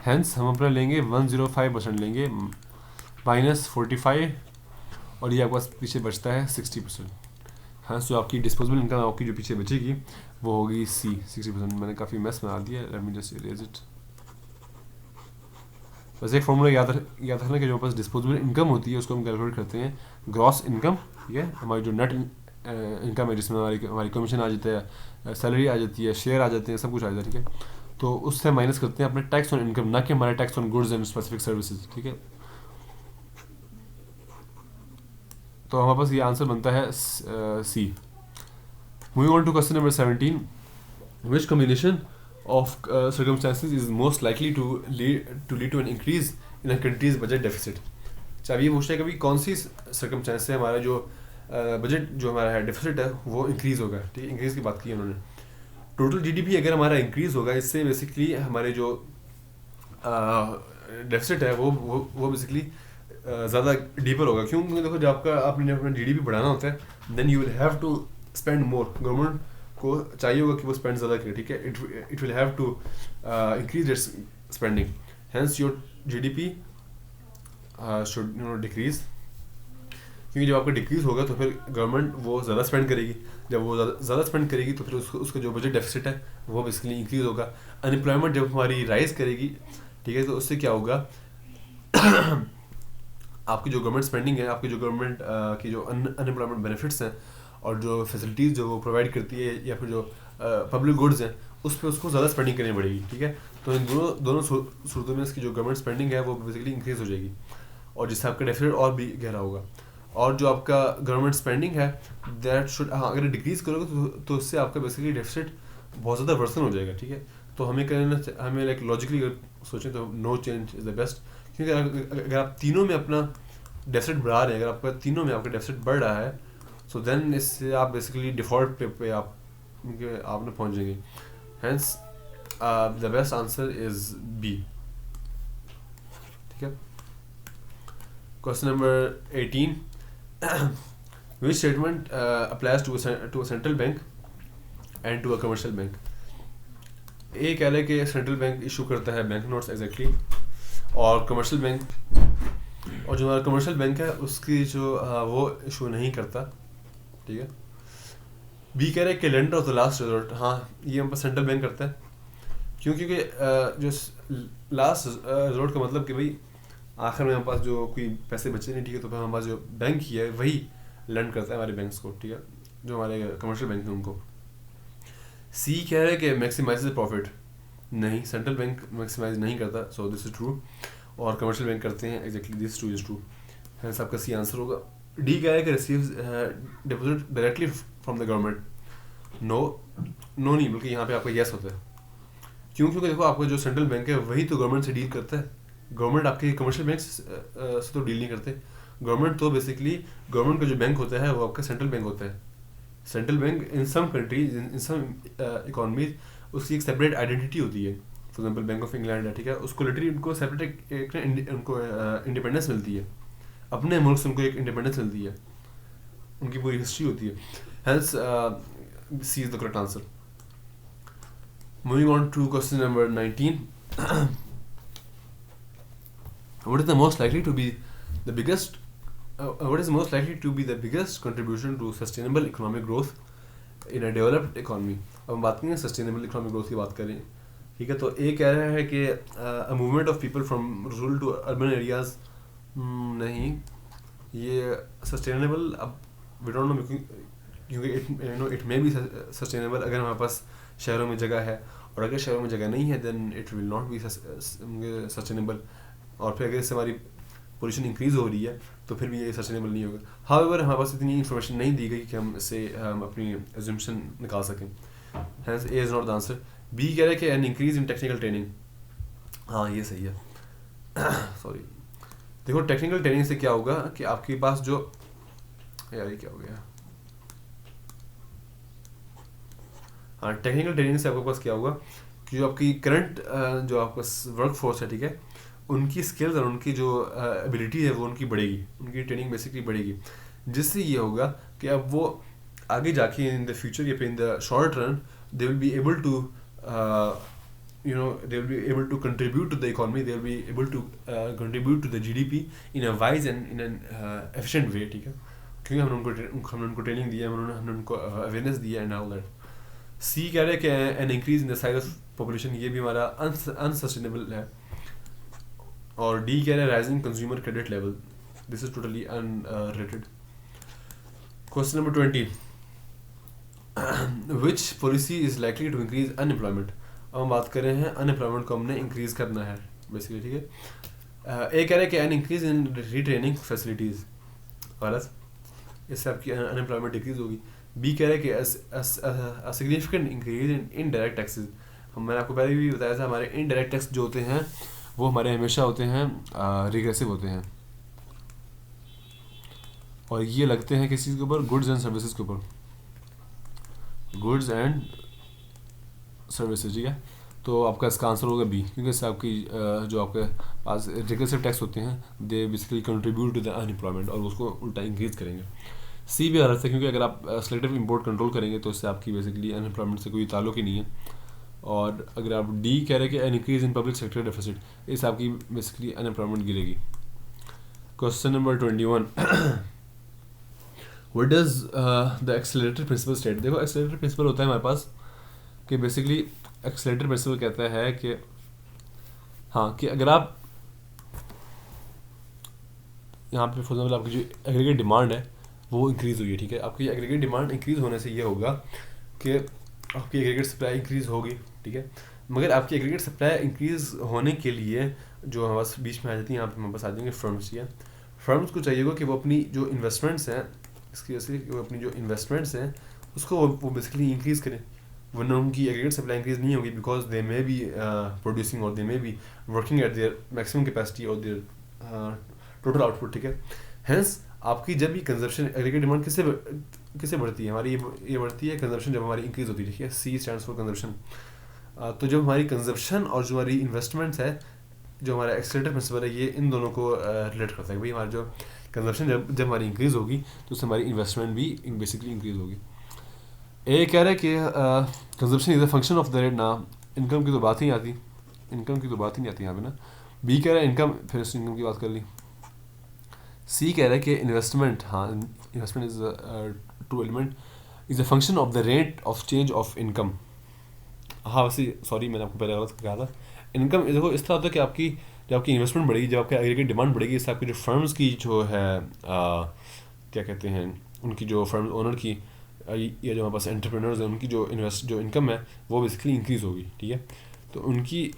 हेंस हम अपना लेंगे 105% लेंगे माइनस 45, और ये आपके पास पीछे बचता है 60%. हाँ, सो आपकी डिस्पोजेबल इनकम आपकी जो पीछे बचेगी वो होगी सी, 60%. मैंने काफ़ी मैस बना दिया. Let me just erase it. बस एक फॉर्मूला याद रखना कि जो पास डिस्पोजेबल इनकम होती है उसको हम कैलकुलेट करते हैं ग्रॉस इनकम. ठीक है, हमारी जो नेट इनकम है जिसमें हमारी कमीशन आ जाता है, सैलरी आ जाती है, शेयर आ जाते हैं, सब कुछ आ जाता है. ठीक है, तो उससे माइनस करते हैं अपने टैक्स ऑन इनकम, ना कि हमारे tax on goods and specific services. ठीक है, तो हमारे पास ये आंसर बनता है C. Moving on to question number 17. Which combination of circumstances is most likely to lead to an increase in a country's budget deficit? अच्छा, ये पूछते हैं कभी कौन सी सर्कमस्टेंस से हमारा जो बजट जो हमारा है डेफिसिट है वो इंक्रीज़ होगा. ठीक है, इंक्रीज़ की बात की है उन्होंने. टोटल जीडीपी अगर हमारा इंक्रीज़ होगा, इससे बेसिकली हमारे जो डेफिसिट है वो बेसिकली ज़्यादा डीपर होगा. क्यों? क्योंकि देखो, जब आपने अपना जीडीपी बढ़ाना होता है then you will have to spend more. Government को चाहिए होगा कि वो स्पेंड ज़्यादा करे. ठीक है, it will have to increase its spending. Hence your GDP should decrease. क्योंकि जब आपका डिक्रीज होगा तो फिर गवर्नमेंट वो ज़्यादा स्पेंड करेगी. जब वो ज़्यादा स्पेंड करेगी तो फिर उसका जो बजट डेफिसिट है वो बेसिकली इंक्रीज़ होगा. अनएम्प्लॉयमेंट जब हमारी राइज़ करेगी, ठीक है, तो उससे क्या होगा आपकी जो गवर्नमेंट स्पेंडिंग है, आपकी जो गवर्नमेंट की जो अनएम्प्लॉयमेंट बेनिफिट्स हैं और जो फैसिलिटीज़ जो वो प्रोवाइड करती है या फिर जो पब्लिक गुड्स हैं उस पर उसको ज़्यादा स्पेंडिंग करनी पड़ेगी. ठीक है, तो इन दोनों सूरतों में इसकी जो गवर्नमेंट स्पेंडिंग है वो बेसिकली इंक्रीज़ हो जाएगी, और जिससे आपका डेफिसिट और भी गहरा होगा. और जो आपका गवर्नमेंट स्पेंडिंग है दैट शुड, अगर डिक्रीज़ करोगे तो उससे आपका बेसिकली डेफिसिट बहुत ज़्यादा वर्सन हो जाएगा. ठीक है, तो हमें लाइक लॉजिकली अगर सोचें तो no change is the best. क्योंकि अगर आप तीनों में अपना डेफिसिट बढ़ा रहे हैं, अगर आपका तीनों में आपका डेफिसिट बढ़ रहा है, सो देन इससे आप बेसिकली डिफ़ॉल्ट पे आपने पहुंच जाएंगे. Hence the best answer is B. ठीक है, question number 18. Which statement applies to a central bank and to a commercial bank? ए कह रहा है कि सेंट्रल बैंक इशू करता है बैंक नोट्स एग्जैक्टली, और कमर्शियल बैंक, और जो हमारा कमर्शियल बैंक है उसकी जो वो इशू नहीं करता, ठीक है। बी कह रहा है कि lender of the last resort, हाँ ये हम पास सेंट्रल बैंक करता है, क्योंकि जो लास्ट रिजॉर्ट का मतलब कि भाई आखिर में हमारे पास जो कोई पैसे बचे नहीं, ठीक है, तो फिर हमारे पास जो बैंक ही है वही लेंड करता है हमारे बैंक्स को, ठीक है, जो हमारे कमर्शियल बैंक हैं उनको। सी कह रहा है कि मैक्सिमाइज प्रॉफिट, नहीं सेंट्रल बैंक मैक्सिमाइज नहीं करता, सो दिस इज ट्रू, और कमर्शियल बैंक करते हैं, exactly this two is true, है आपका सी आंसर होगा। डी कह रहा है कि receives deposit directly from the government, no नहीं, बल्कि यहाँ पे आपका येस होता है, क्यों, क्योंकि देखो आपका जो सेंट्रल बैंक है वही तो गवर्नमेंट से डील करता है, गवर्नमेंट आपके कमर्शियल बैंक से तो डील नहीं करते, गवर्नमेंट तो बेसिकली गवर्नमेंट का जो बैंक होता है वो आपका सेंट्रल बैंक होता है। सेंट्रल बैंक इन सम कंट्रीज, इन सम इकोनॉमीज उसकी एक सेपरेट आइडेंटिटी होती है, for example bank of England है, ठीक है, उसको लिटरली उनको सेपरेट उनको इंडिपेंडेंस मिलती है, अपने मुल्क से उनको एक इंडिपेंडेंस मिलती है, उनकी पूरी हिस्ट्री होती है, hence C is the correct answer. Moving on to question number 19. What is the most likely to be the biggest what is most likely to be the biggest contribution to sustainable economic growth in a developed economy? अब हम बात करेंगे sustainable economic growth की बात करें, ठीक है। तो ए कह रहा है कि a movement of people from rural to urban areas, नहीं ये सस्टेनेबल, अब वी डोंट नो, क्योंकि इट मे बी सस्टेनेबल अगर हमारे पास शहरों में जगह है, और अगर शहरों में जगह नहीं है then it will not be sustainable, और फिर अगर इससे हमारी पोल्यूशन इंक्रीज हो रही है तो फिर भी ये सस्टेनेबल नहीं होगा। हाउएवर हमारे पास इतनी इन्फॉर्मेशन नहीं दी गई कि हम इससे अपनी एज्यूम्पशन निकाल सकें, hence A is not the answer. B कह रहा है कि an increase in technical training, हाँ ये सही है। सॉरी, देखो टेक्निकल ट्रेनिंग से क्या होगा कि आपके पास जो, यार ये क्या हो गया, हाँ टेक्निकल ट्रेनिंग से आपके पास क्या होगा कि जो आपकी करंट जो आपका वर्क फोर्स है, ठीक है, उनकी स्किल्स और उनकी जो एबिलिटी है वो उनकी बढ़ेगी, उनकी ट्रेनिंग बेसिकली बढ़ेगी, जिससे ये होगा कि अब वो आगे जाके इन द फ्यूचर या फिर in the short run they will be able to they will be able to contribute to the economy, they will be able to contribute to the GDP in a wise and in an efficient way, ठीक है, क्योंकि हमने उनको training दी है, हमने उनको awareness दी है and all that. सी कह रहे हैं कि an increase in the size of population, ये भी हमारा अनसस्टेनेबल है, और डी कह रहे हैं rising consumer credit level, this is totally unrelated. Question number 20, which policy is likely to increase unemployment. अब हम बात कर रहे हैं अनएम्प्लॉयमेंट को हमने इंक्रीज करना है बेसिकली, ठीक है। ए कह रहे हैं कि an increase in retraining facilities, गलत, इससे आपकी अनएम्प्लॉयमेंट डिक्रीज होगी। बी कह रहे हैं कि significant increase in indirect taxes, मैंने आपको पहले भी बताया था हमारे इनडायरेक्ट टैक्स जो होते हैं वो हमारे हमेशा होते हैं रिग्रेसिव होते हैं, और ये लगते हैं किस चीज़ के ऊपर, गुड्स एंड सर्विसेज के ऊपर, गुड्स एंड सर्विसेज, ठीक है। तो आपका इसका आंसर होगा बी, क्योंकि इससे आपकी जो आपके पास रिग्रेसिव टैक्स होते हैं they basically contribute to the unemployment, और उसको उल्टा इंक्रीज करेंगे। सी भी गलत है, क्योंकि अगर आप सेलेक्टिव इंपोर्ट कंट्रोल करेंगे तो इससे आपकी बेसिकली अनएम्प्लॉयमेंट से कोई ताल्लुक ही नहीं है। और अगर आप डी कह रहे हैं कि an increase in public sector deficit, इससे आपकी बेसिकली अनएम्प्लॉयमेंट गिरेगी। Question number 21, what does the accelerator principle state. देखो एक्सेलरेटर प्रिंसिपल होता है हमारे पास कि बेसिकली एक्सेलरेटर प्रिंसिपल कहता है कि हाँ कि अगर आप यहाँ पे फॉर एग्जाम्पल आपकी जो एग्रीगेट डिमांड है वो इंक्रीज़ हुई है, ठीक है, आपकी एग्रीगेट डिमांड इंक्रीज़ होने से ये होगा कि आपकी एग्रीगेट सप्लाई इंक्रीज़ होगी, ठीक है, मगर आपकी एग्रीगेट सप्लाई इंक्रीज़ होने के लिए जो हमारे पास बीच में आ जाती है, यहाँ पे हमारे पास आ जाएंगे फर्म्स, या फर्म्स को चाहिए होगा कि वो अपनी जो इन्वेस्टमेंट्स हैं, इसकी वजह से वो अपनी जो इन्वेस्टमेंट्स हैं उसको वो बेसिकली इंक्रीज़ करें, वरना उनकी एग्रीगेट सप्लाई इंक्रीज़ नहीं होगी, because they may be producing और they may be working at their maximum capacity और देयर टोटल आउटपुट, ठीक है। हेंस आपकी जब भी कंजप्शन एग्रीगेट डिमांड किससे बढ़ती है, हमारी ये बढ़ती है कंजप्शन जब हमारी इंक्रीज़ होती है, ठीक है, सी स्टैंड्स फॉर कंजप्शन। तो जब हमारी कंजप्शन और जो हमारी इन्वेस्टमेंट्स है, जो हमारा एक्सेलरेटर प्रिंसिपल है, ये इन दोनों को रिलेट करता है। भाई हमारी जो कंजप्शन जब हमारी इंक्रीज़ होगी तो उससे हमारी इन्वेस्टमेंट भी बेसिकली इंक्रीज़ होगी। ए कह रहा है कि consumption is a function of the rate, ना इनकम की तो बात ही नहीं आती, इनकम की तो बात ही नहीं आती यहाँ पे ना। बी कह रहा है इनकम, फिर इनकम की बात कर ली। सी कह रहा है कि इन्वेस्टमेंट, हाँ investment is true element is a function of the rate of change of income. हाँ वैसे सॉरी मैंने आपको पहले गलत कहा था। इनकम देखो इस तरह होता है कि आपकी जब आपकी इन्वेस्टमेंट बढ़ेगी, जब आपके एग्री की डिमांड बढ़ेगी, इससे आपकी जो फर्म्स की जो है क्या कहते हैं, उनकी जो फर्म ओनर की या जो हमारे पास एंटरप्रेन्योर्स हैं उनकी जो इनकम है वो बेसिकली इंक्रीज़ होगी, ठीक है। तो उनकी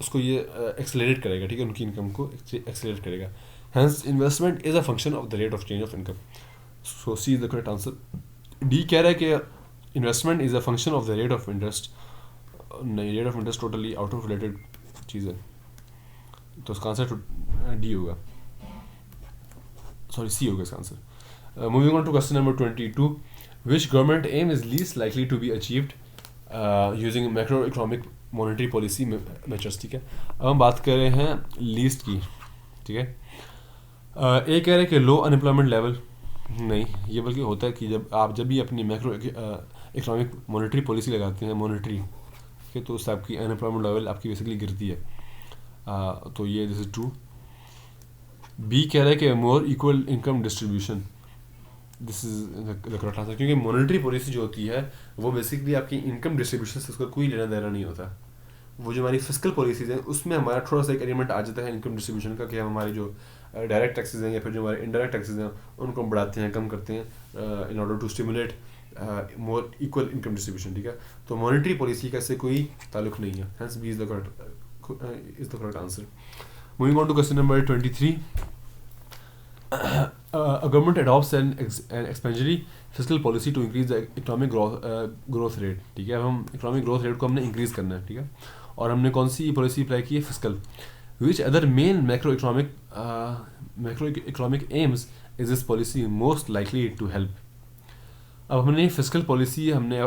उसको ये एक्सेलरेट करेगा, ठीक है, उनकी इनकम को एक्सेलरेट करेगा। Hence investment is a function of the rate of change of income. So C is the correct answer. D कह रहा है कि investment is a function of the rate of interest. नहीं, rate of interest totally out of related चीज़ है, तो इसका answer D होगा, सॉरी सी होगा इसका answer. Moving on to question number 22, which government aim is least likely to be achieved using macro economic monetary policy measures, ठीक है। अब हम बात कर रहे हैं लीस्ट की, ठीक है। ए कह रहे हैं कि लो अनएम्प्लॉयमेंट लेवल, नहीं ये बल्कि होता है कि जब भी अपनी मैक्रो इकोनॉमिक मॉनेटरी पॉलिसी लगाते हैं, मॉनेटरी, ठीक है, तो उससे आपकी अनएम्प्लॉयमेंट लेवल आपकी बेसिकली गिरती है। तो ये दिस इज ट्रू। बी कह रहा है कि मोर equal income distribution, this is the correct answer, क्योंकि मॉनेटरी पॉलिसी जो होती है वो बेसिकली आपकी इनकम डिस्ट्रीब्यूशन से उसका कोई लेना देना नहीं होता। वो जो हमारी फिस्कल पॉलिसीज हैं उसमें हमारा थोड़ा सा एक एलिमेंट आ जाता है इनकम डिस्ट्रीब्यूशन का, कि हम हमारे जो डायरेक्ट टैक्सेस हैं या फिर जो हमारे इनडायरेक्ट टैक्सेस हैं उनको बढ़ाते हैं, कम करते हैं in order to stimulate more equal income distribution, ठीक है। तो मॉनेटरी पॉलिसी का इससे कोई ताल्लुक नहीं है, hence B is the correct answer. Moving on to question number 23, a government adopts an expansionary fiscal policy to increase the economic growth rate, ठीक है। अब हम इकोनॉमिक ग्रोथ रेट को हमने इंक्रीज़ करना है, ठीक है, और हमने कौन सी पॉलिसी अप्लाई की है, fiscal. Which other main macro economic aims is this policy most likely to help. अब हमने फिस्कल पॉलिसी हमने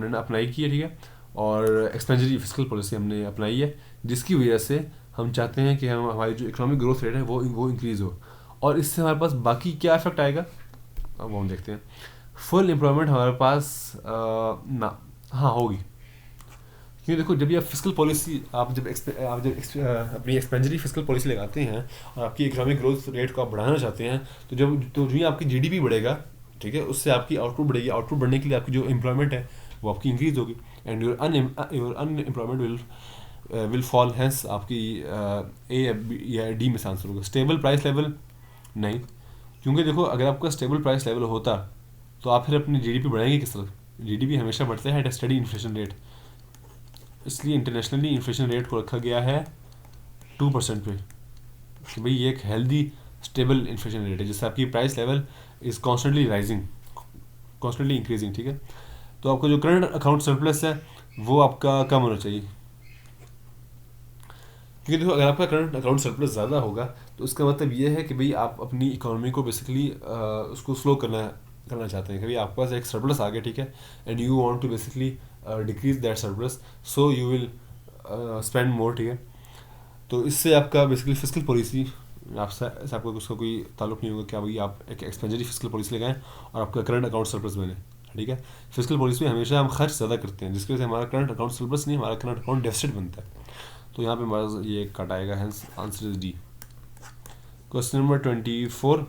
ना अप्लाई की है, ठीक है, और एक्सपेंशनरी फिस्कल पॉलिसी हमने अपनाई है, जिसकी वजह से हम चाहते हैं कि हमारी जो इकोनॉमिक ग्रोथ रेट है वो इंक्रीज़ हो, और इससे हमारे पास बाकी क्या इफेक्ट आएगा अब वो हम देखते हैं। फुल एम्प्लॉयमेंट हमारे पास ना हाँ होगी, क्योंकि देखो जब ये फिस्कल पॉलिसी आप जब अपनी एक्सपेंशनरी फिस्कल पॉलिसी लगाते हैं और आपकी इकोनॉमिक ग्रोथ रेट को आप बढ़ाना चाहते हैं, तो जो ही आपकी जीडीपी बढ़ेगा, ठीक है, उससे आपकी आउटपुट बढ़ेगी। आउटपुट बढ़ने के लिए आपकी जो एम्प्लॉयमेंट है वो आपकी इंक्रीज़ होगी, and your unemployment will fall, hence आपकी ए या डी में आंसर होगा। स्टेबल प्राइस लेवल नहीं, क्योंकि देखो अगर आपका स्टेबल प्राइस लेवल होता तो आप फिर अपनी जीडीपी बढ़ाएंगे किस तरह। जीडीपी हमेशा बढ़ता है एट स्टडी इन्फ्लेशन रेट, इसलिए इंटरनेशनली इन्फ्लेशन रेट को रखा गया है 2% पे, कि भाई ये एक हेल्दी स्टेबल इन्फ्लेशन रेट है जिससे आपकी price level is constantly rising, constantly increasing, ठीक है। तो आपका जो करंट अकाउंट सरप्लस है वो आपका कम होना चाहिए, क्योंकि देखो अगर आपका करंट अकाउंट सरप्लस ज़्यादा होगा तो उसका मतलब ये है कि भाई आप अपनी इकोनॉमी को बेसिकली उसको स्लो करना चाहते हैं, कि भाई आपके पास एक सरप्लस आ गया, ठीक है, and you want to basically decrease that surplus, so you will spend more, ठीक है। तो इससे आपका बेसिकली फिस्कल पॉलिसी आपको उसका कोई ताल्लुक नहीं होगा, क्या भाई आप एक एक्सपेंशनरी फिस्कल पॉलिसी लगाएं और आपका करंट अकाउंट सरप्लस बने, ठीक है। फिस्कल पॉलिसी में हमेशा हम खर्च ज़्यादा करते हैं, जिसकी वजह से हमारा करंट अकाउंट सरप्लस नहीं, हमारा करंट अकाउंट डेफिसिट बनता है। तो यहाँ पे हमारा ये कट आएगा, hence answer is D. Question number 24,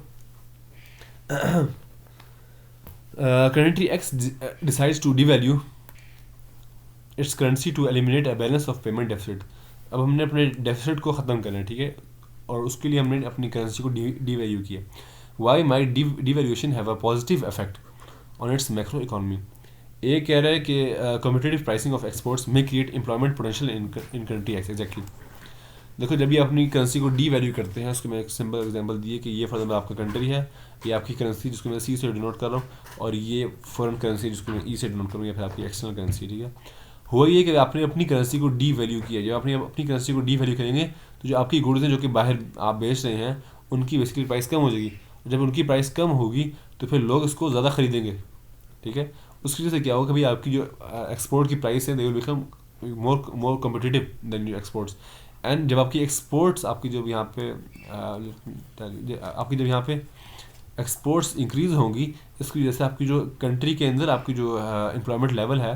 country X decides to devalue its currency to eliminate a balance of payment deficit. अब हमने अपने डेफिसिट को ख़त्म करना है, ठीक है, और उसके लिए हमने अपनी करेंसी को डिवैल्यू किया। Why might devaluation have a positive effect on its macro economy. A कह रहा है कि कॉम्पिटिटिव प्राइसिंग ऑफ एक्सपोर्ट्स में create employment potential in country X. Exactly, देखो जब भी अपनी करेंसी को डी वैल्यू करते हैं, उसको मैं एक सिंपल एग्जांपल दिए कि ये फॉर एग्जाम्पल आपका कंट्री है, ये आपकी करेंसी जिसको मैं सी से डिनोट कर रहा हूँ, और ये फॉरेन करेंसी जिसको मैं ई से डिनोट करूँ, या फिर आपकी एक्सटर्नल करेंसी, ठीक है। हुआ ये कि आपने अपनी करेंसी को डी वैल्यू किया। जब आपने अपनी करेंसी को डी वैल्यू करेंगे तो जो आपकी गुड्स हैं जो कि बाहर आप बेच रहे हैं उनकी बेसिकली प्राइस कम हो जाएगी। जब उनकी प्राइस कम होगी तो फिर लोग इसको ज़्यादा ख़रीदेंगे, ठीक है। उसकी वजह से क्या होगा कि भाई आपकी जो एक्सपोर्ट की प्राइस है they will become more competitive than your exports. And जब आपकी एक्सपोर्ट्स आपकी जब यहाँ पे एक्सपोर्ट्स इंक्रीज़ होंगी, इसकी वजह से आपकी जो कंट्री के अंदर आपकी जो एम्प्लॉयमेंट लेवल है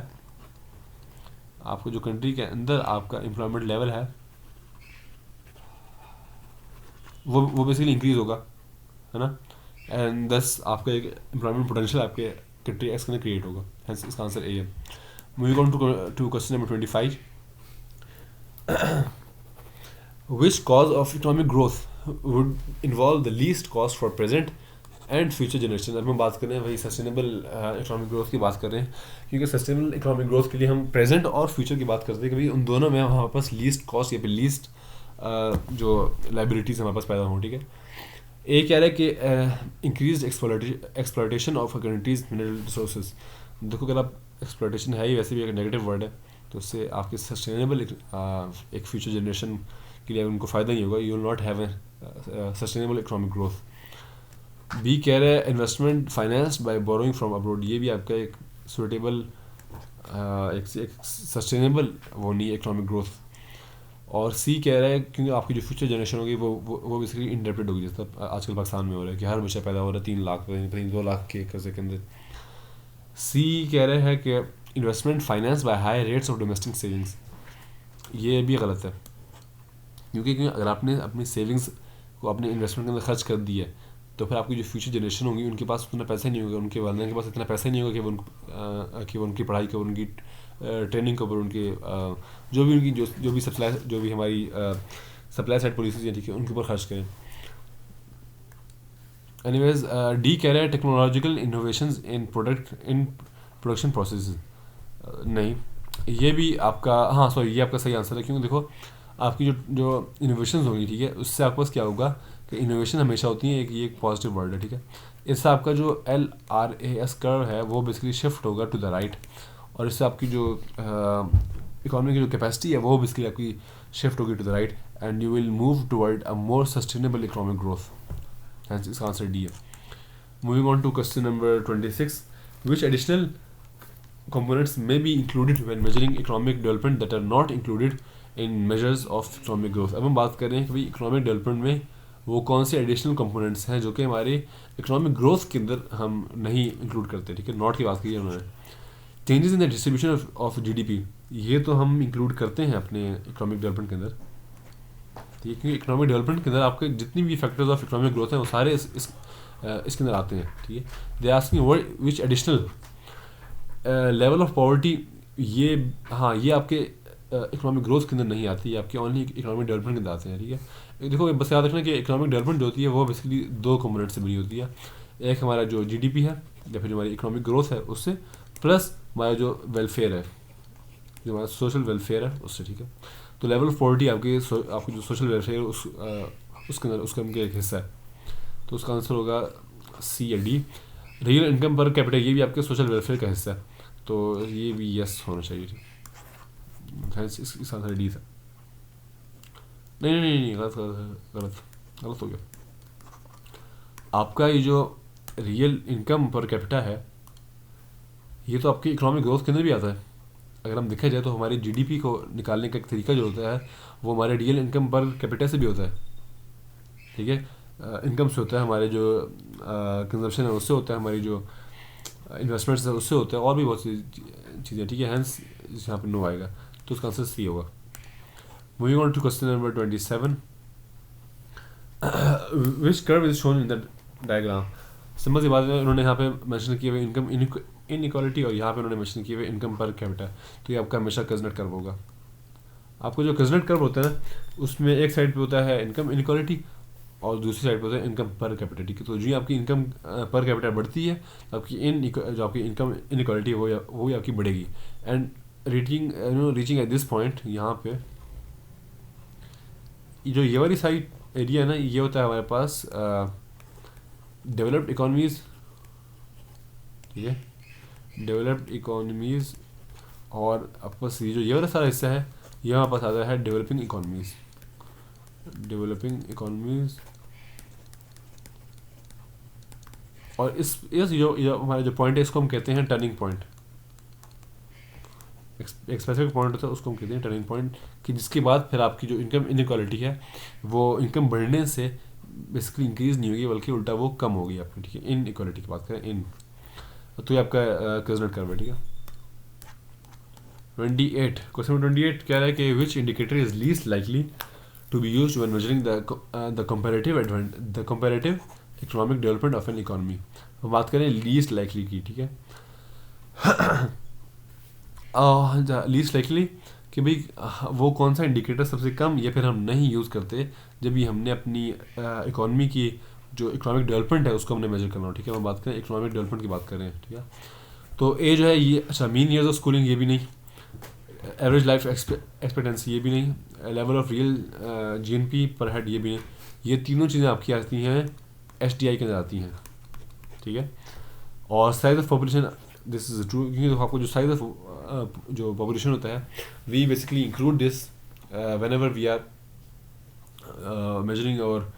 आपको जो कंट्री के अंदर आपका एम्प्लॉयमेंट लेवल है वो बेसिकली इंक्रीज होगा, है ना, एंड दस आपका एक एम्प्लॉयमेंट पोटेंशियल आपके कंट्री एक्स के अंदर क्रिएट होगा। हेंस इसका आंसर ए है। Moving on to question number 25, which cause of economic growth would involve the least cost for present and future generation. अब हम बात कर रहे हैं वही सस्टेनेबल इकोनॉमिक ग्रोथ की बात कर रहे हैं, क्योंकि सस्टेनेबल इकोनॉमिक ग्रोथ के लिए हम प्रेजेंट और फ्यूचर की बात करते हैं कि भाई उन दोनों में हमारे पास लीस्ट कॉस्ट या फिर लीस्ट जो लाइबिलिटीज़ हमारे पास पैदा हों, ठीक है। एक कह रहा है कि increase exploitation of countries mineral resources. देखो अगर आप एक्सप्लॉयटेशन है ही वैसे भी एक नेगेटिव वर्ड है, तो उससे आपके सस्टेनेबल एक फ्यूचर जनरेशन के लिए उनको फ़ायदा नहीं होगा, you will not have a sustainable economic growth. B कह रहा है investment financed by borrowing from abroad, ये भी आपका एक सुटेबल एक सस्टेनेबल वो नहीं इकोनॉमिक ग्रोथ। और सी कह रहा है क्योंकि आपकी जो फ्यूचर जनरेशन होगी वो बेसिकली इंटरप्रेट होगी, जैसे आजकल पाकिस्तान में हो रहा है कि हर बच्चा पैदा हो रहा है 3 लाख 2 लाख के कर्जे के अंदर। सी कह रहे हैं कि investment finance by high rates of domestic savings, ये भी गलत है, क्योंकि अगर आपने अपनी सेविंग्स को अपने इन्वेस्टमेंट के अंदर खर्च कर दिया है तो फिर आपकी जो फ्यूचर जनरेशन होगी उनके पास उतना पैसा ही नहीं होगा, उनके वालिदैन के पास इतना पैसा ही नहीं होगा कि वो उनकी पढ़ाई के ऊपर, उनकी ट्रेनिंग के ऊपर, उनके जो भी उनकी जो भी सप्लाई, जो भी हमारी सप्लाई साइड पॉलिसीज हैं, ठीक है, उनके ऊपर खर्च करें। एनीवेज डी कह रहा है technological innovations in production process, नहीं ये भी आपका, हाँ सॉरी, ये आपका सही आंसर है, क्योंकि देखो आपकी जो इनोवेशंस होंगी, ठीक है, उससे आपके पास क्या होगा कि इनोवेशन हमेशा होती है ये एक पॉजिटिव वर्ड है, ठीक है। इससे आपका जो LRAS कर्व है वो बेसिकली शिफ्ट होगा टू द राइट, और इससे आपकी जो इकोनॉमी की जो कैपेसिटी है वो बेसिकली आपकी शिफ्ट होगी to the right, and you will move toward a more sustainable economic growth. Hence इसका आंसर डी है। Moving on to question number 26, which additional components may be included when measuring economic development that are not included in measures of economic growth। अब हम बात कर रहे हैं कि भाई इकोनॉमिक डेवलपमेंट में वो कौन से एडिशनल कंपोनेंट्स हैं जो कि हमारे इकोनॉमिक ग्रोथ के अंदर हम नहीं इंक्लूड करते, ठीक है, नॉट की बात की है उन्होंने। Changes in the distribution of GDP, ये तो हम इंक्लूड करते हैं अपने इकोनॉमिक डेवलपमेंट के अंदर, ठीक है, क्योंकि इकोनॉमिक डेवलपमेंट के अंदर आपके जितनी भी फैक्टर्स ऑफ इकोनॉमिक ग्रोथ हैं वो सारे इसके अंदर आते हैं, ठीक है। They asking what which additional level of poverty, ये हाँ ये आपके इकोनॉमिक ग्रोथ के अंदर नहीं आती है, आपके ओनली इकोनॉमिक डेवलपमेंट के अंदर आते हैं, ठीक है। देखो बस याद रखना कि इकोनॉमिक डेवलपमेंट जो होती है वो बेसिकली 2 कंपोनेंट से बनी होती है, एक हमारा जो GDP है या फिर हमारी इकोनॉमिक ग्रोथ है उससे, प्लस हमारा जो वेलफेयर है, जो हमारा सोशल वेलफेयर है उससे, ठीक है। तो लेवल ऑफ पॉवर्टी आपको जो सोशल वेलफेयर उसके अंदर उसका एक हिस्सा है, तो उसका आंसर होगा C या D। Real income per capita, ये भी आपके सोशल वेलफेयर का हिस्सा है, तो ये भी यस होना चाहिए, ठीक है। इसका आंसर डी था। नहीं गलत गलत गलत गलत हो गया। आपका ये जो रियल इनकम पर कैपिटा है ये तो आपकी इकोनॉमिक ग्रोथ के अंदर भी आता है। अगर हम देखा जाए तो हमारी GDP को निकालने का एक तरीका जो होता है वो हमारे रियल इनकम पर कैपिटा से भी होता है, ठीक है। इनकम से होता है, हमारे जो कंजप्शन है उससे होता है, हमारी जो इन्वेस्टमेंट्स है उससे होता है, और भी बहुत सी चीज़ें, ठीक है। हेंस यहाँ पे नो आएगा, तो उसका आंसर C होगा। Moving on to question number 27, which curve is shown in the diagram. Simple सी बात है, उन्होंने यहाँ पे मेंशन किया हुआ इनकम इनइक्वालिटी और यहाँ पे उन्होंने मेंशन किया हुआ इनकम पर कैपिटा, तो ये आपका हमेशा कजनेट कर्व होगा। आपको जो कजनेट कर्व होता है ना उसमें एक साइड पे होता है इनकम इनइक्वालिटी और दूसरी साइड पर होता है इनकम पर कैपिटा, ठीक है। तो जो आपकी इनकम पर कैपिटा बढ़ती है तो आपकी जो आपकी इनकम इनइक्वालिटी है वो भी आपकी बढ़ेगी, and reaching at this point, यहाँ पे जो ये वाली साइड एरिया है ना ये होता है हमारे पास डेवलप्ड इकोनॉमीज़, ठीक है, डेवलप्ड इकोनॉमीज़, और आपके पास ये वाला सारा हिस्सा है ये हमारे पास आता है डेवलपिंग इकोनॉमीज़, और इस जो हमारा जो पॉइंट है इसको हम कहते हैं टर्निंग पॉइंट। एक स्पेसिफिक पॉइंट होता है उसको हम कहते हैं टर्निंग पॉइंट, कि जिसके बाद फिर आपकी जो इनकम इनइक्वालिटी है वो इनकम बढ़ने से बेसिकली इंक्रीज़ नहीं होगी बल्कि उल्टा वो कम होगी आपकी, ठीक है। इनइक्वालिटी की बात करें तो ये आपका कजनेट कर्व है, ठीक है। 28 क्वेश्चन नंबर 28 कह रहा है कि which indicator is least likely to be used when measuring the comparative economic development of an economy. हम बात करें लीस्ट लाइकली की, ठीक है। लीस्ट लाइकली कि भाई वो कौन सा इंडिकेटर सबसे कम या फिर हम नहीं यूज़ करते जब भी हमने अपनी इकोनॉमी की जो इकोनॉमिक डेवलपमेंट है उसको हमने मेजर करना हो, ठीक है। हम बात करें इकोनॉमिक डेवलपमेंट की बात कर रहे हैं, ठीक है। तो ए जो है ये, अच्छा मीन ईयर्स ऑफ स्कूलिंग ये भी नहीं, एवरेज लाइफ एक्सपेक्टेंसी ये भी नहीं, लेवल ऑफ रियल जीएनपी पर हेड ये भी नहीं। ये तीनों चीज़ें आपकी आती हैं एसडीआई के अंदर आती हैं, ठीक है। और size of population, this is true, क्योंकि तो आपको जो साइज ऑफ जो पॉपुलेशन होता है we basically include this whenever we are measuring और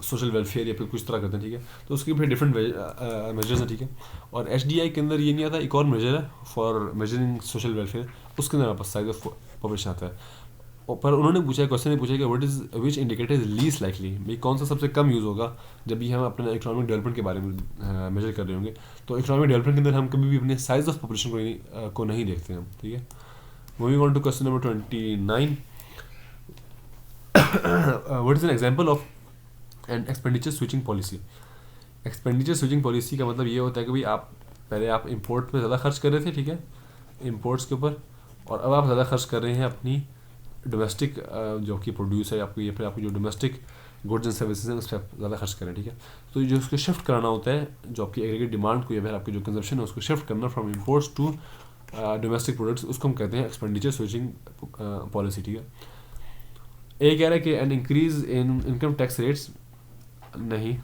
सोशल वेलफेयर या फिर कुछ तरह करते हैं, ठीक है। तो उसके फिर डिफरेंट मेजर्स हैं, ठीक है। और एचडीआई के अंदर ये नहीं आता, एक और मेजर है फॉर मेजरिंग सोशल वेलफेयर, उसके अंदर आपका साइज ऑफ पॉपुलेशन आता है। पर उन्होंने पूछा, क्वेश्चन ने पूछा कि what is which indicator is least likely, भाई कौन सा सबसे कम यूज़ होगा जब भी हम अपने इकोनॉमिक डेवलपमेंट के बारे में मेजर कर रहे होंगे। तो इकोनॉमिक डेवलपमेंट के अंदर हम कभी भी अपने साइज ऑफ पॉपुलेशन को नहीं देखते हैं, ठीक है। Moving on to question number 29, what is an example of and expenditure switching policy. Expenditure switching policy का मतलब ये होता है कि भाई आप पहले आप इंपोर्ट पे ज़्यादा खर्च कर रहे थे, ठीक है, इंपोर्ट्स के ऊपर, और अब आप ज़्यादा खर्च कर रहे हैं अपनी डोमेस्टिक जो आपकी प्रोड्यूस है आपकी, या फिर आपकी जो डोमेस्टिक गुड्स एंड सर्विसेज हैं उस पर आप ज़्यादा खर्च करें, ठीक है। तो जो उसको शिफ्ट कराना होता है, जो आपकी एग्रीगेट डिमांड को या फिर आपकी जो कंजप्शन है उसको शिफ्ट करना from imports to domestic products, उसको हम कहते हैं एक्सपेंडिचर स्विचिंग पॉलिसी, ठीक है। ए कह रहा है कि an increase in income tax rates, नहीं,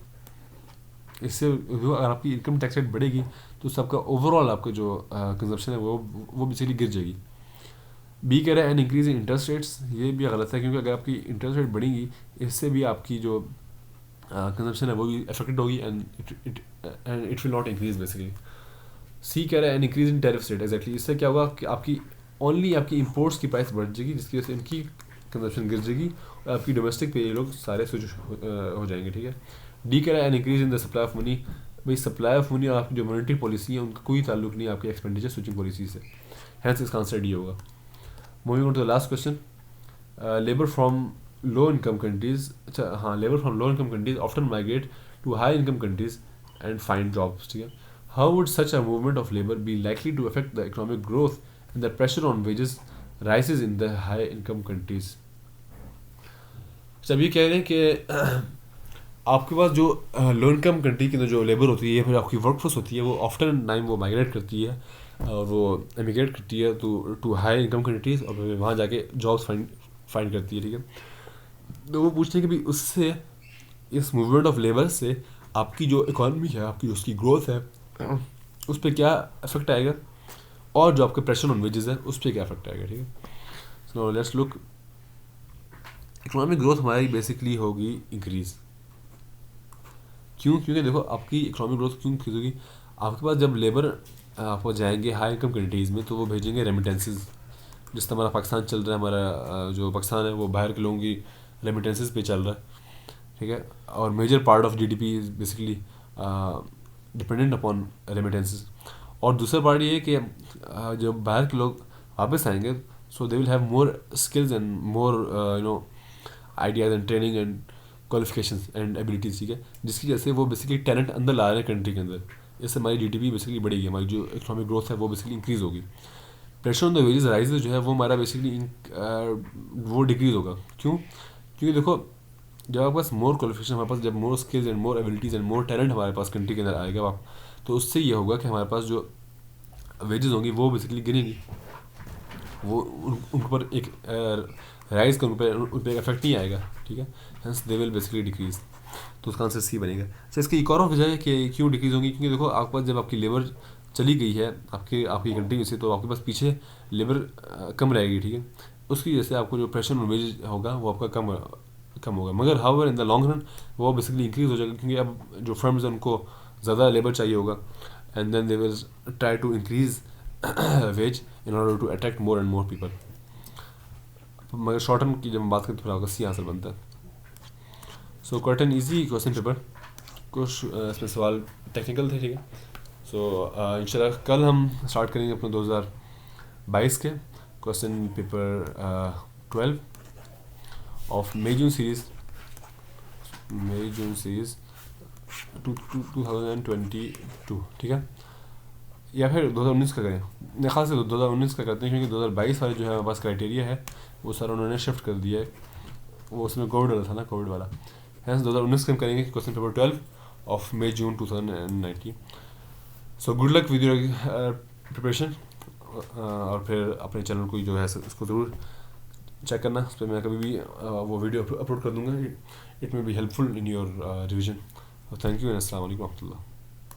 इससे अगर आपकी इनकम टैक्स रेट बढ़ेगी तो उससे आपका ओवरऑल आपका जो कंजप्शन है वो बेसिकली गिर जाएगी। बी कह रहा है an increase in interest rates, ये भी गलत है, क्योंकि अगर आपकी इंटरेस्ट रेट बढ़ेंगी इससे भी आपकी जो कंजप्शन है वो भी अफेक्टेड होगी and it will not increase basically. C कह रहा है an increase in tariff rate, exactly इससे क्या होगा कि आपकी ओनली आपकी इंपोर्ट्स की प्राइस बढ़ जाएगी, जिसकी वजह से इनकी कंजप्शन गिर जाएगी और आपकी डोमेस्टिक पे ये लोग सारे स्विच हो जाएंगे, ठीक है। डी कह रहा है an increase in the supply of money, भाई सप्लाई ऑफ मनी और आपकी जो मॉनेटरी पॉलिसी है उनका कोई ताल्लुक नहीं आपकी एक्सपेंडिचर स्विचिंग पॉलिसी से, हैंस इसका आंसर डी होगा। Moving on to the last question, labour from low income countries, अच्छा हाँ, labour from low income countries often migrate to high income countries and find jobs, ठीक है। How would such a movement of labour be likely to affect the economic growth and the pressure on wages rises in the high income countries. सब ये कह रहे हैं कि आपके पास जो लो इनकम कंट्री की जो लेबर होती है फिर आपकी वर्कफोर्स होती है वो ऑफ्टन टाइम वो माइग्रेट करती है और वो एमिग्रेट करती है टू हाई इनकम कंट्रीज़ और वहाँ जाके जॉब्स फाइंड करती है, ठीक है। तो वो पूछते हैं कि भाई उससे, इस मूवमेंट ऑफ लेबर से आपकी जो इकॉनमी है, आपकी उसकी ग्रोथ है, उस पर क्या इफेक्ट आएगा और जो आपके प्रेशर ऑन वेजेस है उस पर क्या इफेक्ट आएगा, ठीक है। So let's look, economic growth हमारी बेसिकली होगी इंक्रीज़, क्यों, क्योंकि देखो आपकी इकोनॉमिक ग्रोथ क्यों इंक्रीज होगी, आपके पास जब लेबर आपको जाएंगे हाई इनकम कंट्रीज़ में तो वो भेजेंगे रेमिटेंसेस, जिस तरह हमारा पाकिस्तान चल रहा है, हमारा जो पाकिस्तान है वो बाहर के लोगों की रेमिटेंसेस पे चल रहा है, ठीक है। और major part of GDP is basically dependent upon remittances. और दूसरा पार्ट ये है कि जब बाहर के लोग वापस आएंगे so they will have more skills and more ideas and training and qualifications and abilities, ठीक है, जिसकी वजह से वो बेसिकली टैलेंट अंदर ला रहे हैं कंट्री के अंदर, इससे हमारी जीडीपी बेसिकली बढ़ेगी, हमारी जो इकोनॉमिक ग्रोथ है वो बेसिकली इंक्रीज़ होगी। Pressure on the wages rises जो है वो हमारा बेसिकली वो डिक्रीज़ होगा, क्यों, क्योंकि देखो जब आपके पास मोर क्वालिफिकेशन, हमारे पास जब more skills and more abilities and more talent हमारे पास कंट्री के अंदर आएगा आप, तो उससे ये होगा कि हमारे पास जो वेजेस होंगी वो बेसिकली गिरेंगी, वो उन पर एक राइज का उन पर इफेक्ट नहीं आएगा, ठीक है, hence they will basically decrease. तो उसका आंसर सी बनेगा। अच्छा, इसकी एक और वजह है कि क्यों डिक्रीज होंगी, क्योंकि देखो आपके पास जब आपकी लेबर चली गई है आपकी कंट्री से, तो आपके पास पीछे लेबर कम रहेगी, ठीक है, उसकी वजह से आपको जो प्रेशर ऑन वेज होगा वो आपका कम होगा। मगर however in the long run वो बेसिकली इंक्रीज हो जाएगा, क्योंकि अब जो फर्म्स हैं उनको ज़्यादा लेबर चाहिए होगा and then they will try to increase wage in order to attract more and more people. मगर शॉर्ट टर्म की जब हम बात करें तो फिर आपका सी आंसर बनता है। So quite an easy question paper, कुछ इसमें सवाल टेक्निकल थे, ठीक है। सो इंशाल्लाह कल हम स्टार्ट करेंगे अपने 2022 के question paper 12 of May June series 2022, ठीक है, या फिर 2019 का करें। मेरे ख्याल से 2019 का करते हैं, क्योंकि 2022 वाले जो है हमारे पास क्राइटेरिया है वो सर उन्होंने शिफ्ट कर दिया है, वो उसमें कोविड वाला था ना, कोविड वाला। हैंस 2019 का हम करेंगे question paper 12 of May June 2019। So good luck with your preparation, और फिर अपने चैनल को जो है उसको ज़रूर चेक करना, उस पर मैं कभी भी वो वीडियो अपलोड कर दूँगा। It may be helpful in your revision. Thank you and अस्सलाम वालेकुम रहमतुल्लाह।